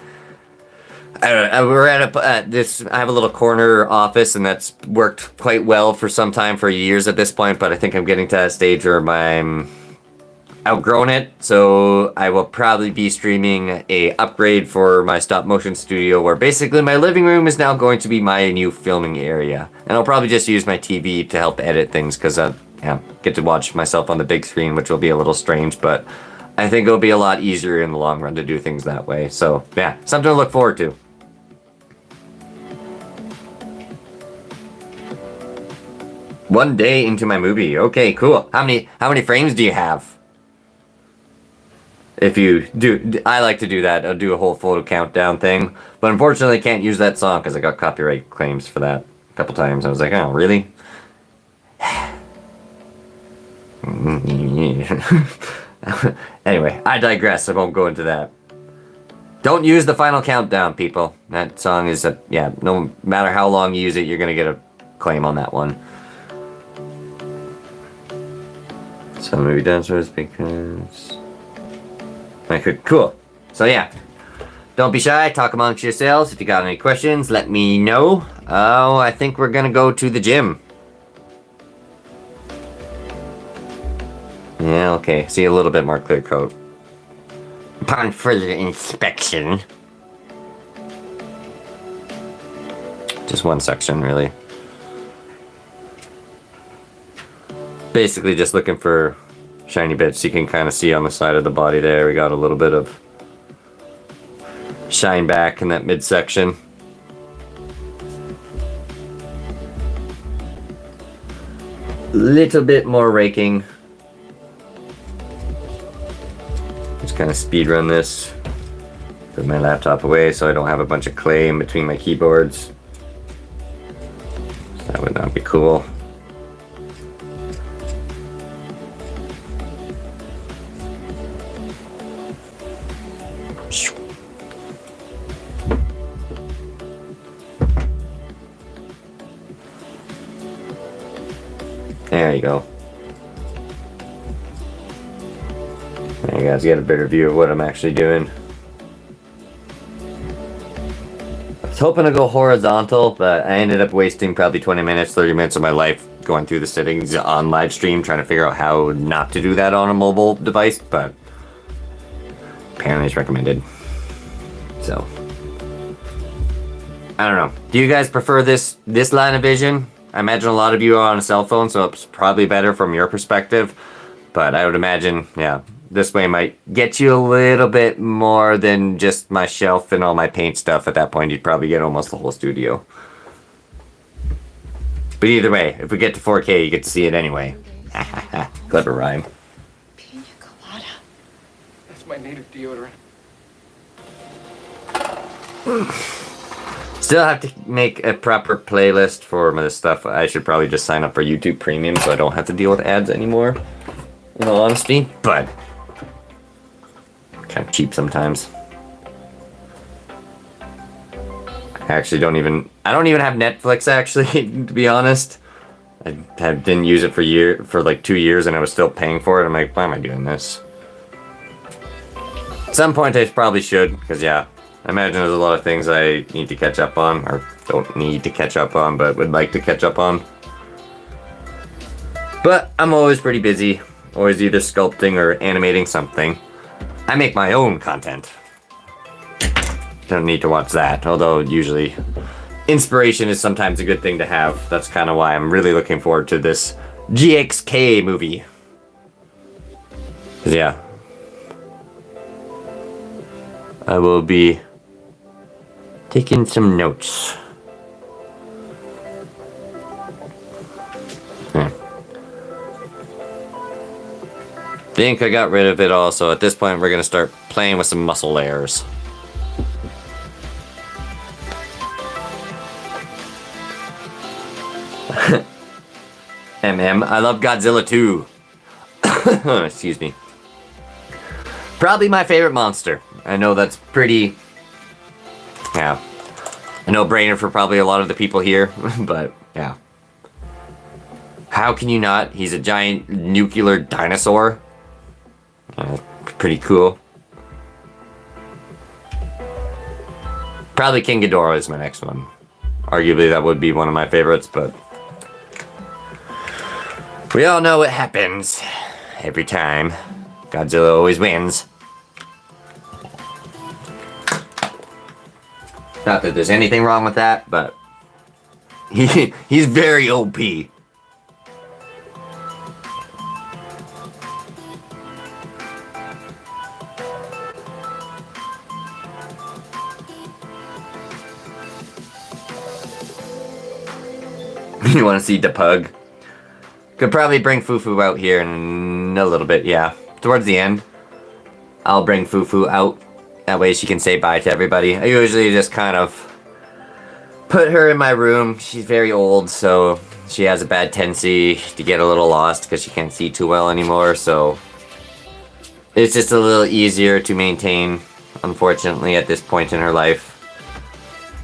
I don't know, we're at this, I have a little corner office and that's worked quite well for some time, for years at this point, but I think I'm getting to that stage where I'm outgrown it, so I will probably be streaming a upgrade for my stop motion studio, where basically my living room is now going to be my new filming area, and I'll probably just use my TV to help edit things, because I get to watch myself on the big screen, which will be a little strange, but I think it'll be a lot easier in the long run to do things that way. So yeah, something to look forward to. One day into my movie. Okay, cool. How many frames do you have? If you do, I like to do that. I'll do a whole photo countdown thing. But unfortunately, I can't use that song because I got copyright claims for that a couple times. I was like, oh, really? Anyway, I digress. I won't go into that. Don't use the final countdown, people. That song is, no matter how long you use it, you're going to get a claim on that one. Some movie dinosaurs because I could. Cool. So yeah, don't be shy. Talk amongst yourselves. If you got any questions, let me know. Oh, I think we're gonna go to the gym. Yeah, okay. See a little bit more clear coat. Upon further inspection. Just one section, really. Basically just looking for shiny bits. You can kind of see on the side of the body there. We got a little bit of shine back in that midsection. Little bit more raking. Just kind of speed run this. Put my laptop away so I don't have a bunch of clay in between my keyboards. That would not be cool. There you go. There you guys get a better view of what I'm actually doing. I was hoping to go horizontal, but I ended up wasting probably 20 minutes, 30 minutes of my life going through the settings on live stream, trying to figure out how not to do that on a mobile device, but apparently it's recommended. So, I don't know. Do you guys prefer this line of vision? I imagine a lot of you are on a cell phone, so it's probably better from your perspective. But I would imagine, yeah, this way might get you a little bit more than just my shelf and all my paint stuff. At that point, you'd probably get almost the whole studio. But either way, if we get to 4K, you get to see it anyway. Clever rhyme. Pina colada. That's my native deodorant. Still have to make a proper playlist for this stuff. I should probably just sign up for YouTube Premium so I don't have to deal with ads anymore, in all honesty, but kind of cheap sometimes. I don't even have Netflix, actually, to be honest. Didn't use it for like 2 years and I was still paying for it. I'm like, why am I doing this? At some point I probably should, because yeah, I imagine there's a lot of things I need to catch up on, or don't need to catch up on, but would like to catch up on. But I'm always pretty busy, always either sculpting or animating something. I make my own content. Don't need to watch that, although usually inspiration is sometimes a good thing to have. That's kind of why I'm really looking forward to this GXK movie. 'Cause yeah, I will be taking some notes. Think I got rid of it all, so at this point we're gonna start playing with some muscle layers. I love Godzilla too. Excuse me. Probably my favorite monster. I know that's pretty, yeah, a no-brainer for probably a lot of the people here, but yeah. How can you not? He's a giant nuclear dinosaur. Pretty cool. Probably King Ghidorah is my next one. Arguably that would be one of my favorites, but we all know what happens every time. Godzilla always wins. Not that there's anything wrong with that, but he's very OP. You want to see the pug? Could probably bring Fufu out here in a little bit, yeah. Towards the end, I'll bring Fufu out. That way she can say bye to everybody. I usually just kind of put her in my room. She's very old, so she has a bad tendency to get a little lost because she can't see too well anymore, so it's just a little easier to maintain, unfortunately, at this point in her life.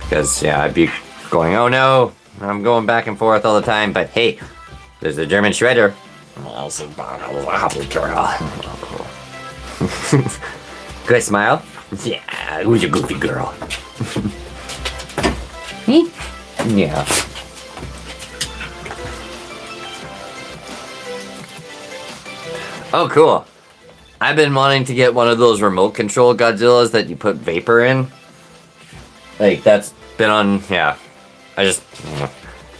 Because, yeah, I'd be going, oh no, I'm going back and forth all the time, but hey, there's a German shredder. Good smile? Yeah, who's your goofy girl? Me? Yeah. Oh, cool. I've been wanting to get one of those remote control Godzillas that you put vapor in. Like, that's been on, yeah. I just,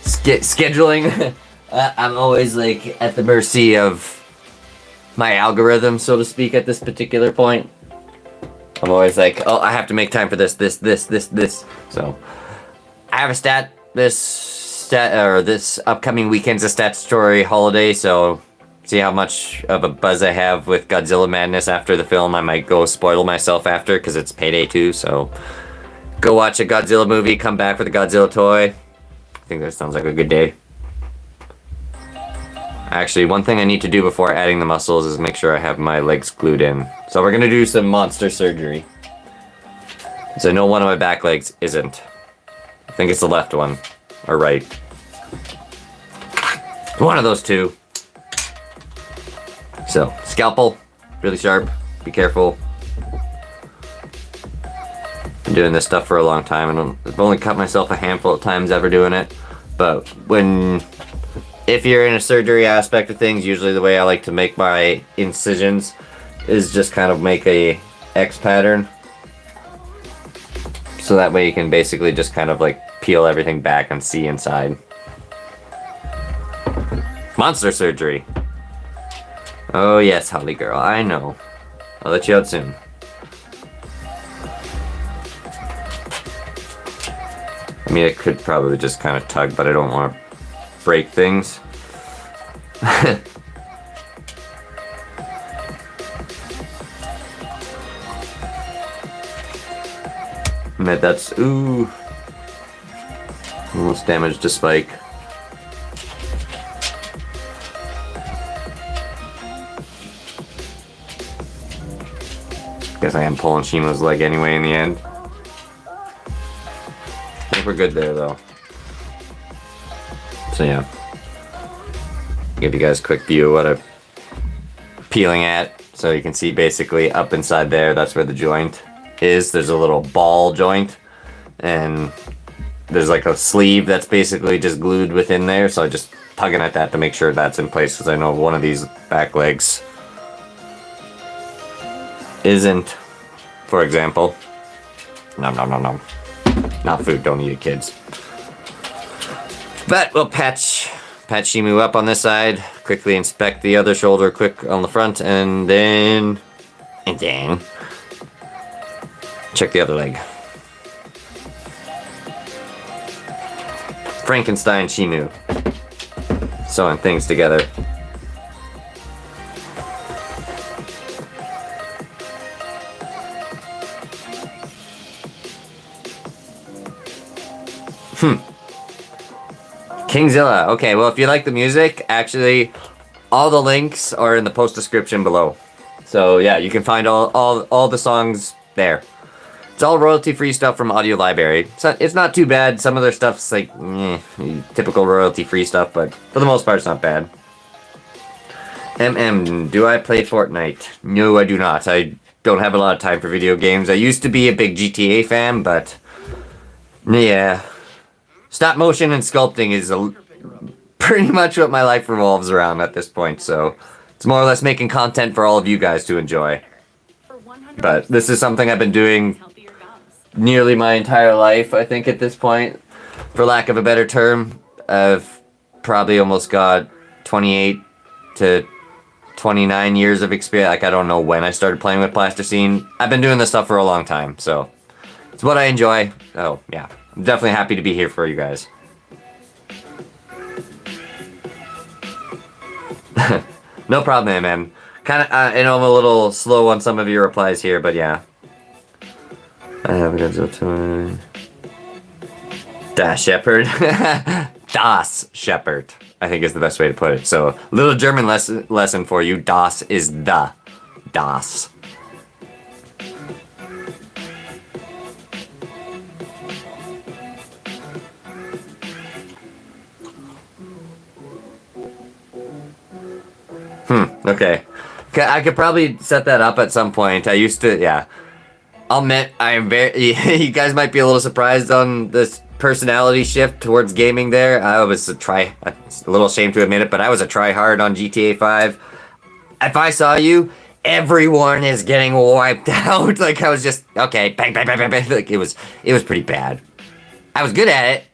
scheduling. I'm always, like, at the mercy of my algorithm, so to speak, at this particular point. I'm always like, oh, I have to make time for this. So, I have this upcoming weekend's a statutory holiday, so see how much of a buzz I have with Godzilla madness after the film. I might go spoil myself after, because it's payday too, so go watch a Godzilla movie, come back with a Godzilla toy. I think that sounds like a good day. Actually, one thing I need to do before adding the muscles is make sure I have my legs glued in. So we're gonna do some monster surgery. So I know one of my back legs isn't. I think it's the left one. Or right. One of those two. So, scalpel. Really sharp. Be careful. Been doing this stuff for a long time. I've only cut myself a handful of times ever doing it. But if you're in a surgery aspect of things, usually the way I like to make my incisions is just kind of make a X pattern. So that way you can basically just kind of like peel everything back and see inside. Monster surgery. Oh yes, Holly girl, I know. I'll let you out soon. I mean, I could probably just kind of tug, but I don't want to break things. That's, ooh. Almost damaged a spike. Guess I am pulling Shimo's leg anyway in the end. I think we're good there though. So yeah. Give you guys a quick view of what I'm peeling at. So you can see basically up inside there, that's where the joint is. There's a little ball joint. And there's like a sleeve that's basically just glued within there. So I just tugging at that to make sure that's in place. Because I know one of these back legs isn't, for example. Nom nom nom nom. Not food, don't eat it, kids. But we'll patch Shimu up on this side, quickly inspect the other shoulder quick on the front, and then check the other leg. Frankenstein Shimu. Sewing things together. Kingzilla. Okay, well, if you like the music, actually, all the links are in the post description below. So yeah, you can find all the songs there. It's all royalty-free stuff from Audio Library. It's not too bad. Some of their stuff's like typical royalty-free stuff, but for the most part, it's not bad. Do I play Fortnite? No, I do not. I don't have a lot of time for video games. I used to be a big GTA fan, but yeah. Stop motion and sculpting is pretty much what my life revolves around at this point, so it's more or less making content for all of you guys to enjoy. But this is something I've been doing nearly my entire life, I think, at this point. For lack of a better term, I've probably almost got 28 to 29 years of experience. Like, I don't know when I started playing with plasticine. I've been doing this stuff for a long time, so it's what I enjoy. Oh, yeah. I'm definitely happy to be here for you guys. No problem, man. I know I'm a little slow on some of your replies here, but yeah. I have a Godzilla toy. Das Shepherd. Das Shepherd, I think is the best way to put it. So, little German lesson for you. Das is the. Das. Okay. I could probably set that up at some point. I used to, yeah. I'll admit, I am very, you guys might be a little surprised on this personality shift towards gaming there. I was a little ashamed to admit it, but I was a try-hard on GTA 5. If I saw you, everyone is getting wiped out. Like, I was just, okay, bang, bang, bang, bang, bang. Like, it was pretty bad. I was good at it,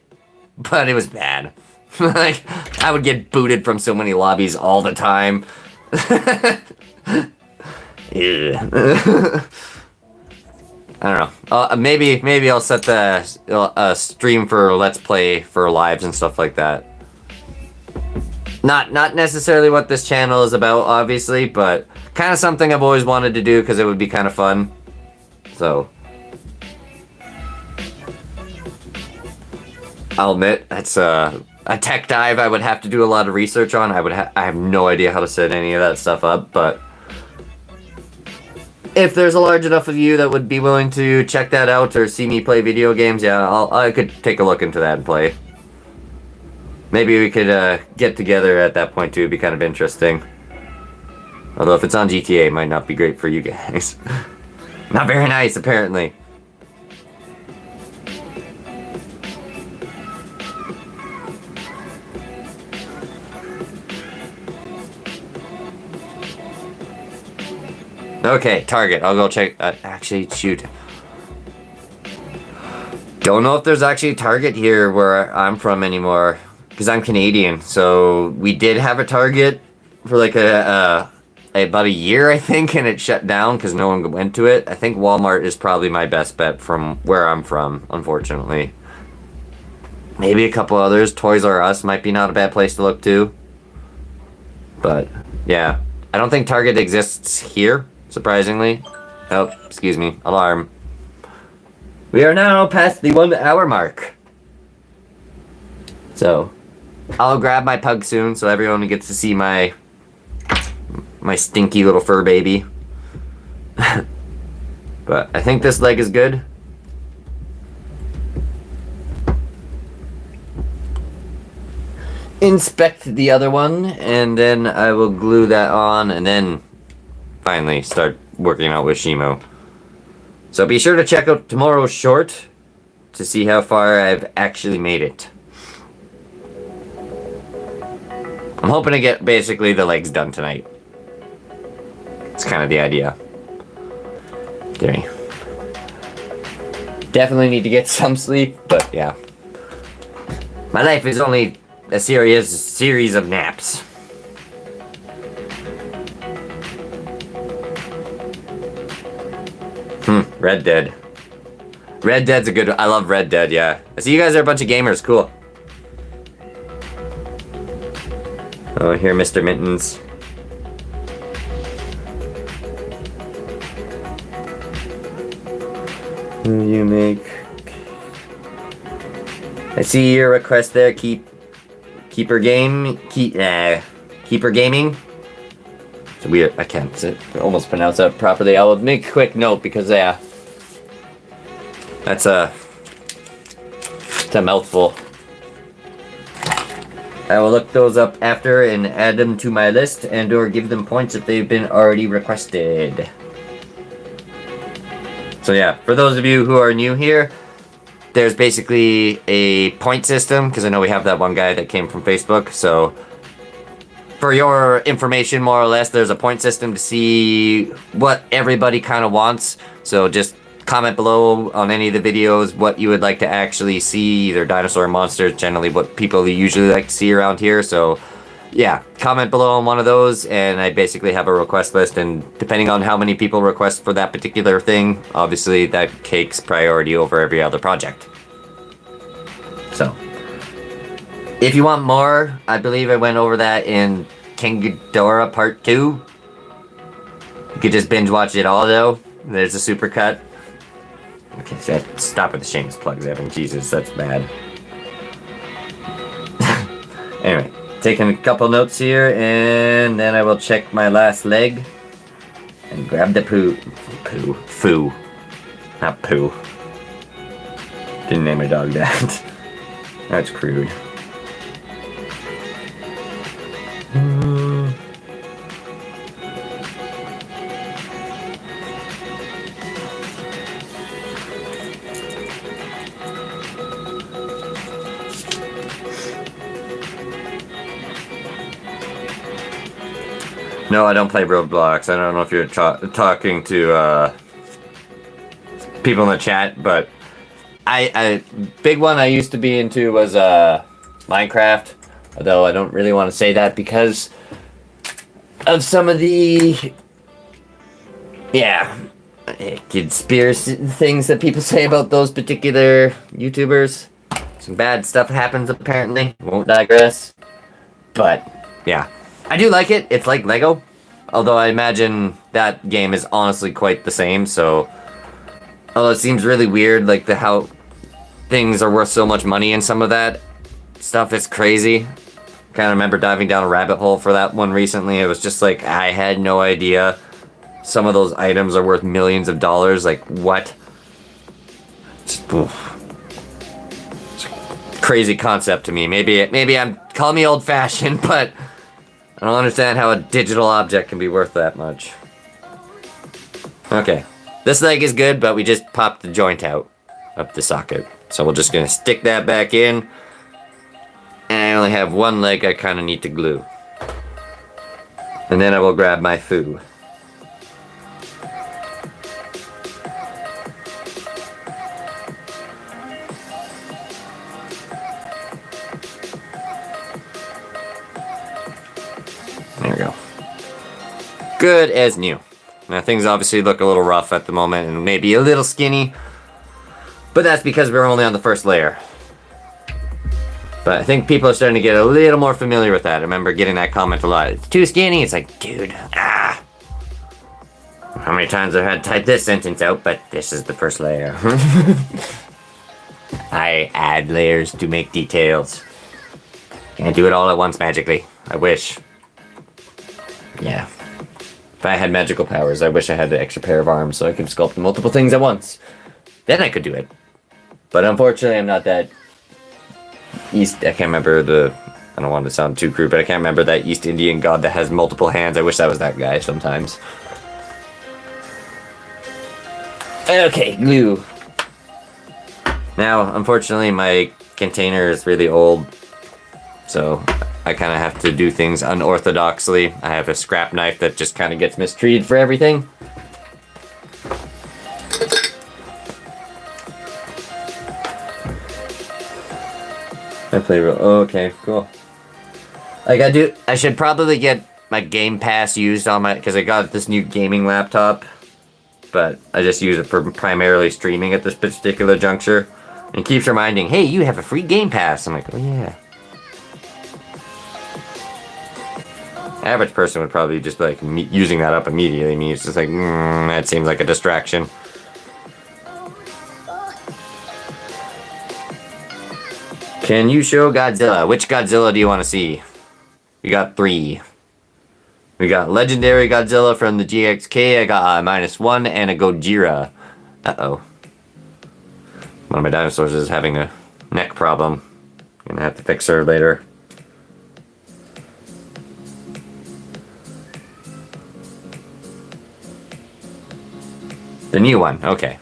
but it was bad. Like, I would get booted from so many lobbies all the time. Yeah. I don't know. Maybe I'll set the stream for Let's Play for lives and stuff like that. Not necessarily what this channel is about, obviously, but kind of something I've always wanted to do because it would be kind of fun. So I'll admit that's a tech dive I would have to do a lot of research on. I have no idea how to set any of that stuff up, but if there's a large enough of you that would be willing to check that out or see me play video games, yeah, I could take a look into that and play. Maybe we could get together at that point too. It'd be kind of interesting. Although if it's on GTA, it might not be great for you guys. Not very nice, apparently. Okay, Target. I'll go check. Actually, shoot. Don't know if there's actually a Target here where I'm from anymore. Because I'm Canadian. So we did have a Target for like about a year, I think. And it shut down because no one went to it. I think Walmart is probably my best bet from where I'm from, unfortunately. Maybe a couple others. Toys R Us might be not a bad place to look too. But, yeah. I don't think Target exists here. Surprisingly. Oh, excuse me. Alarm. We are now past the 1 hour mark. So, I'll grab my pug soon so everyone gets to see my stinky little fur baby. But I think this leg is good. Inspect the other one, and then I will glue that on, and then finally start working out with Shimo. So be sure to check out tomorrow's short to see how far I've actually made it. I'm hoping to get basically the legs done tonight. It's kind of the idea. Okay. Definitely need to get some sleep, but yeah. My life is only a series of naps. Red Dead. Red Dead's a good one. I love Red Dead, yeah. I see you guys are a bunch of gamers. Cool. Oh, here, Mr. Mittens. You make... I see your request there. Keeper gaming. It's weird. I can't almost pronounce that properly. I will make a quick note because it's a mouthful. I will look those up after and add them to my list and or give them points if they've been already requested. So yeah, for those of you who are new here, there's basically a point system, because I know we have that one guy that came from Facebook, so for your information, more or less, there's a point system to see what everybody kind of wants. So just comment below on any of the videos what you would like to actually see, either dinosaur or monsters, generally what people usually like to see around here. So yeah, comment below on one of those, and I basically have a request list, and depending on how many people request for that particular thing, obviously that takes priority over every other project. So if you want more, I believe I went over that in King Ghidorah Part 2. You could just binge watch it all though. There's a supercut. Okay, so stop with the shameless plugs, Evan. Jesus, that's bad. Anyway, taking a couple notes here, and then I will check my last leg. And grab the foo. Not poo. Didn't name my dog that. That's crude. No, I don't play Roblox. I don't know if you're talking to people in the chat, but I big one I used to be into was Minecraft. Although I don't really want to say that because of some of the conspiracy things that people say about those particular YouTubers. Some bad stuff happens apparently. Won't digress. But yeah, I do like it. It's like Lego. Although I imagine that game is honestly quite the same. So, although it seems really weird, like how things are worth so much money and some of that stuff is crazy. Kind of remember diving down a rabbit hole for that one recently. It was just like, I had no idea some of those items are worth millions of dollars. Like, what? It's a crazy concept to me. Maybe I'm, call me old-fashioned, but I don't understand how a digital object can be worth that much. Okay. This leg is good, but we just popped the joint out of the socket. So we're just gonna stick that back in. And I only have one leg I kind of need to glue. And then I will grab my foo. There we go. Good as new. Now things obviously look a little rough at the moment and maybe a little skinny. But that's because we're only on the first layer. But I think people are starting to get a little more familiar with that. I remember getting that comment a lot. It's too skinny. It's like, dude, How many times I've had to type this sentence out, but this is the first layer. I add layers to make details. Can't do it all at once magically. I wish. Yeah. If I had magical powers, I wish I had an extra pair of arms so I could sculpt multiple things at once. Then I could do it. But unfortunately, I'm not that I can't remember I don't want to sound too crude, but I can't remember that East Indian god that has multiple hands. I wish that was that guy sometimes. Okay, glue. Now, unfortunately, my container is really old, so I kind of have to do things unorthodoxly. I have a scrap knife that just kind of gets mistreated for everything. I play real. Oh, okay, cool. Like I should probably get my Game Pass used on my, because I got this new gaming laptop, but I just use it for primarily streaming at this particular juncture. And it keeps reminding, hey, you have a free Game Pass. I'm like, oh yeah. Average person would probably just be like using that up immediately. Me, it's just like, that seems like a distraction. Can you show Godzilla? Which Godzilla do you want to see? We got 3. We got Legendary Godzilla from the GXK. I got a -1 and a Gojira. Uh-oh. One of my dinosaurs is having a neck problem. Gonna have to fix her later. The new one, okay.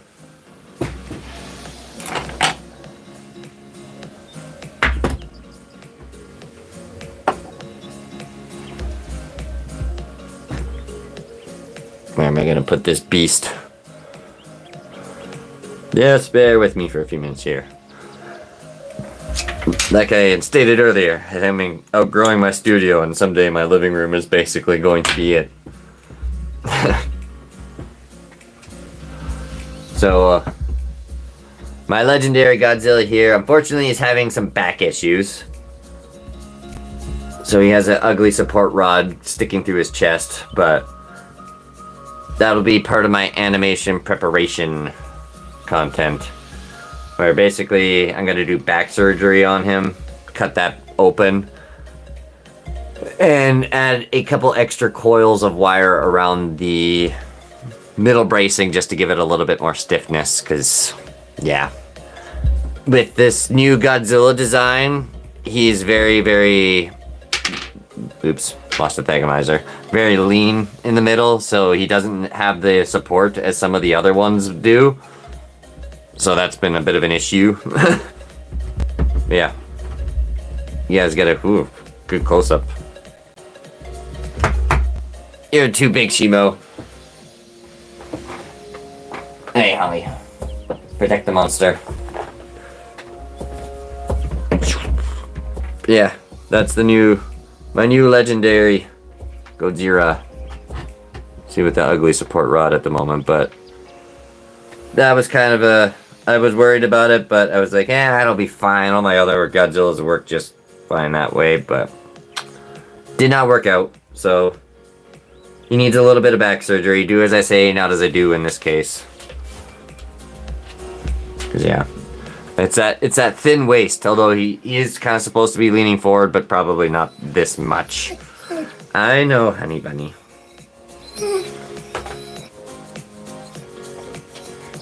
Where am I gonna put this beast? Just bear with me for a few minutes here. Like I had stated earlier, I'm outgrowing my studio and someday my living room is basically going to be it. So, my legendary Godzilla here, unfortunately, is having some back issues. So he has an ugly support rod sticking through his chest, but that'll be part of my animation preparation content. Where basically, I'm gonna do back surgery on him, cut that open, and add a couple extra coils of wire around the middle bracing just to give it a little bit more stiffness, because, yeah. With this new Godzilla design, he's very, very... Oops, lost the Thagamizer. Very lean in the middle, so he doesn't have the support as some of the other ones do. So that's been a bit of an issue. Yeah. You guys get a good close-up. You're too big, Shimo. Hey, Holly. Protect the monster. Yeah, that's my new legendary Godzilla. See with the ugly support rod at the moment, but that was kind of I was worried about it, but I was like, that'll be fine. All my other Godzillas work just fine that way, but did not work out, so he needs a little bit of back surgery. Do as I say, not as I do in this case. Cause yeah, it's that thin waist, although he is kind of supposed to be leaning forward, but probably not this much. I know, honey bunny.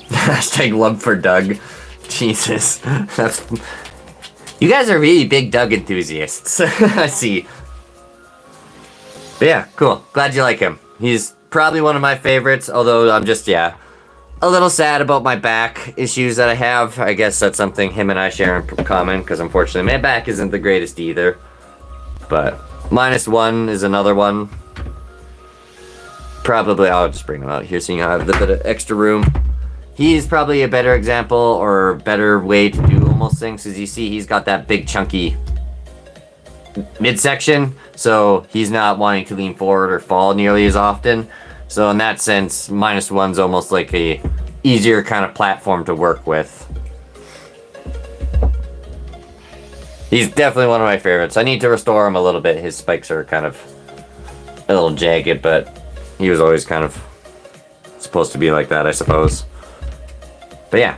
Hashtag love for Doug. Jesus. You guys are really big Doug enthusiasts. I see. But yeah, cool. Glad you like him. He's probably one of my favorites, although I'm just, a little sad about my back issues that I have. I guess that's something him and I share in common, because unfortunately my back isn't the greatest either. But -1 is another one. Probably, I'll just bring him out here so you have a bit of extra room. He's probably a better example or better way to do almost things, because you see he's got that big chunky midsection, so he's not wanting to lean forward or fall nearly as often. So in that sense, -1's almost like a easier kind of platform to work with. He's definitely one of my favorites. I need to restore him a little bit. His spikes are kind of a little jagged, but he was always kind of supposed to be like that, I suppose. But yeah.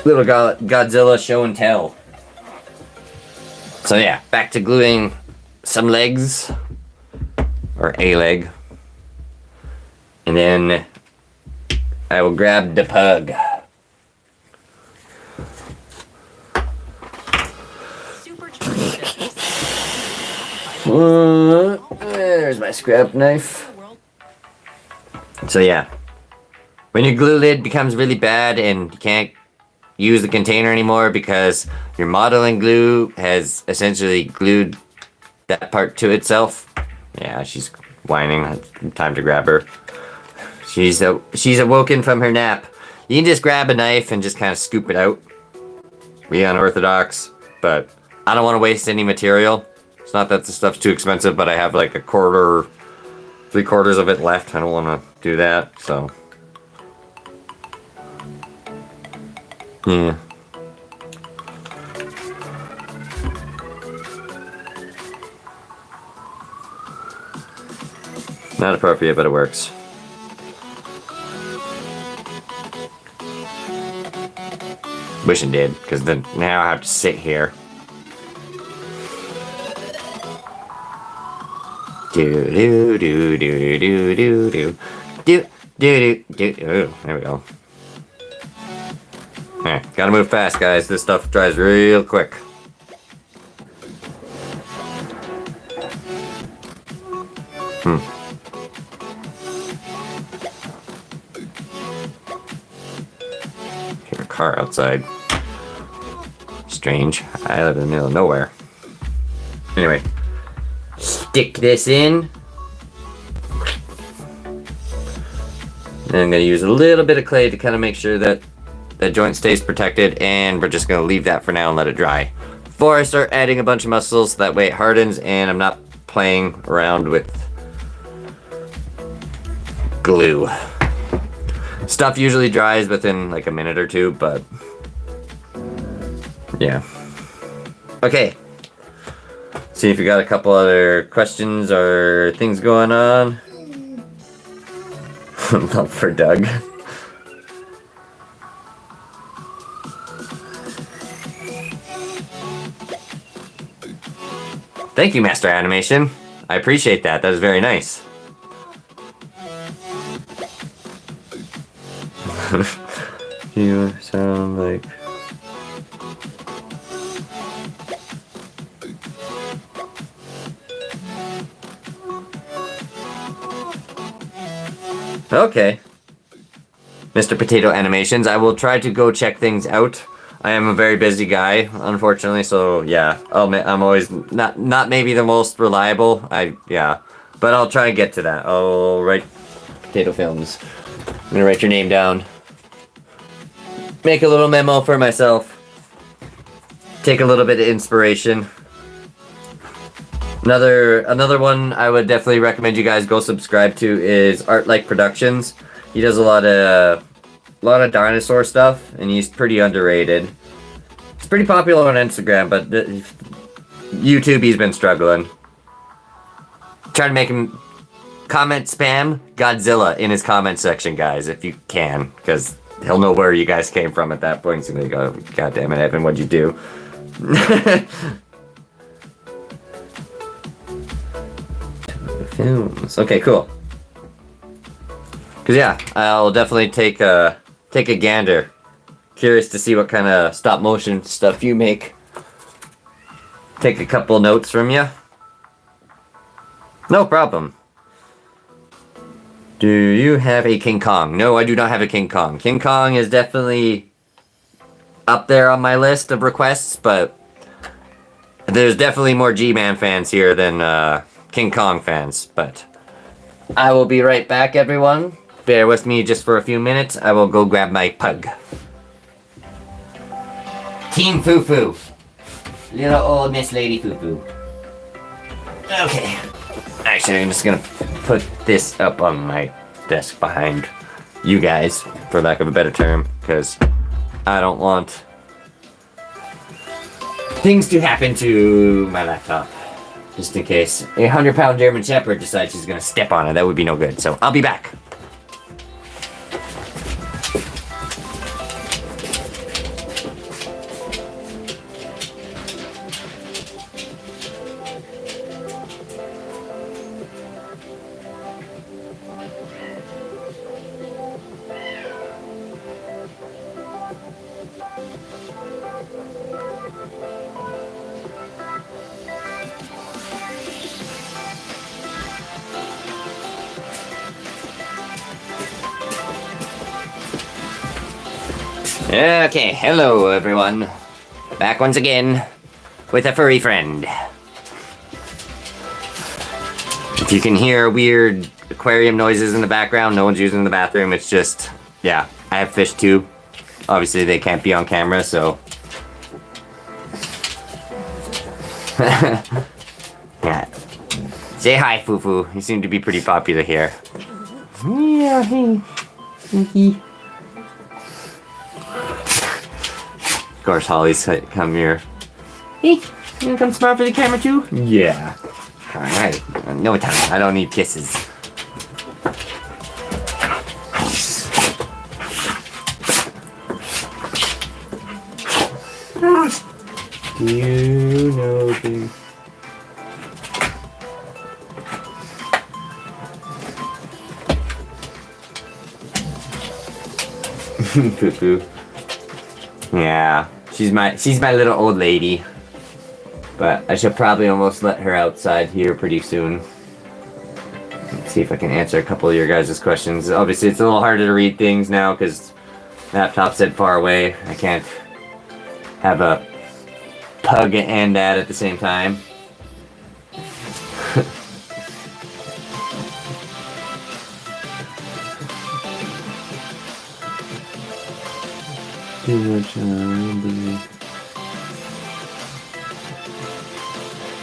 Little Godzilla show and tell. So yeah, back to gluing some legs. Or a leg. And then I will grab the pug. There's my scrap knife. So yeah. When your glue lid becomes really bad and you can't use the container anymore because your modeling glue has essentially glued that part to itself. Yeah, she's whining. Time to grab her. She's awoken from her nap. You can just grab a knife and just kind of scoop it out. Be unorthodox, but I don't want to waste any material. It's not that the stuff's too expensive, but I have like a quarter, 3/4 of it left. I don't want to do that, so. Yeah. Not appropriate, but it works. Wish it did, because then now I have to sit here. Do do do do do do do do do do do. Oh, there we go. Alright, gotta move fast, guys. This stuff dries real quick. Hear a car outside. Strange. I live in the middle of nowhere. Anyway. Stick this in. And I'm going to use a little bit of clay to kind of make sure that that joint stays protected, and we're just going to leave that for now and let it dry. Before I start adding a bunch of muscles, that way it hardens and I'm not playing around with glue. Stuff usually dries within like a minute or two, but yeah. Okay. See if you got a couple other questions or things going on. Love for Doug. Thank you, Master Animation. I appreciate that. That is very nice. You sound like... Okay. Mr. Potato Animations, I will try to go check things out. I am a very busy guy, unfortunately, so yeah. I'm always not maybe the most reliable. But I'll try and get to that. I'll write potato films. I'm gonna write your name down. Make a little memo for myself. Take a little bit of inspiration. Another one I would definitely recommend you guys go subscribe to is Art Like Productions. He does a lot of dinosaur stuff, and he's pretty underrated. He's pretty popular on Instagram, but YouTube he's been struggling. Trying to make him comment spam Godzilla in his comment section, guys, if you can, because he'll know where you guys came from at that point. He's gonna go, God damn it, Evan, what'd you do? Films. Okay, cool. Cause yeah, I'll definitely take a gander. Curious to see what kind of stop motion stuff you make. Take a couple notes from you. No problem. Do you have a King Kong? No, I do not have a King Kong. King Kong is definitely up there on my list of requests, but there's definitely more G-Man fans here than King Kong fans. But I will be right back, everyone. Bear with me just for a few minutes. I will go grab my pug. Team Foo-Foo. Little old Miss Lady Foo-Foo. Okay. Actually, I'm just gonna put this up on my desk behind you guys, for lack of a better term, because I don't want things to happen to my laptop. Just in case a 100-pound German Shepherd decides she's gonna step on it. That would be no good. So I'll be back. Okay, hello everyone. Back once again with a furry friend. If you can hear weird aquarium noises in the background, no one's using the bathroom. It's just, yeah, I have fish too. Obviously they can't be on camera, so. Yeah. Say hi, Foo-Foo. You seem to be pretty popular here. Yeah, hey. Sneaky. Of course, Holly's come here. Hey, you wanna come smile for the camera too? Yeah. Alright. No time. I don't need kisses. Do you know the... Poo-poo. Yeah, she's my little old lady. But I should probably almost let her outside here pretty soon. Let's see if I can answer a couple of your guys' questions. Obviously, it's a little harder to read things now because laptop's set far away. I can't have a pug and that at the same time.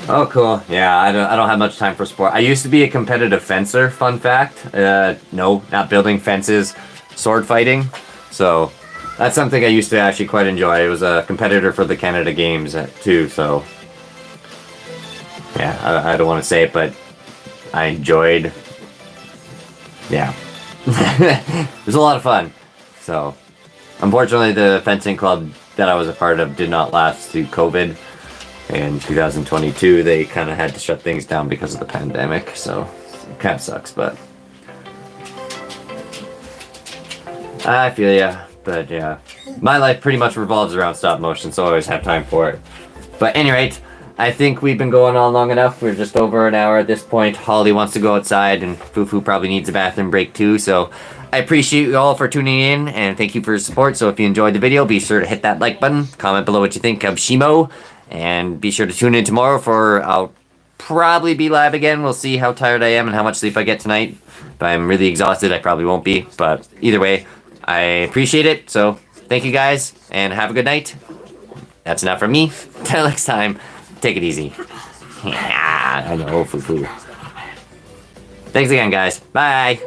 Oh, cool. Yeah, I don't have much time for sport. I used to be a competitive fencer, fun fact. No, not building fences, sword fighting. So, that's something I used to actually quite enjoy. I was a competitor for the Canada Games too, so. Yeah, I don't want to say it, but I enjoyed. Yeah. It was a lot of fun. So, unfortunately, the fencing club that I was a part of did not last through COVID. In 2022, they kind of had to shut things down because of the pandemic, so it kind of sucks, but I feel ya. But yeah, my life pretty much revolves around stop motion, so I always have time for it. But at any rate, I think we've been going on long enough. We're just over an hour at this point. Holly wants to go outside, and Foo-Foo probably needs a bathroom break too, so I appreciate you all for tuning in, and thank you for your support. So if you enjoyed the video, be sure to hit that like button, comment below what you think of Shimo, and be sure to tune in tomorrow for, I'll probably be live again. We'll see how tired I am and how much sleep I get tonight. If I'm really exhausted, I probably won't be. But either way, I appreciate it. So thank you guys, and have a good night. That's enough from me. Till next time, take it easy. I know, foo-foo. Thanks again, guys. Bye.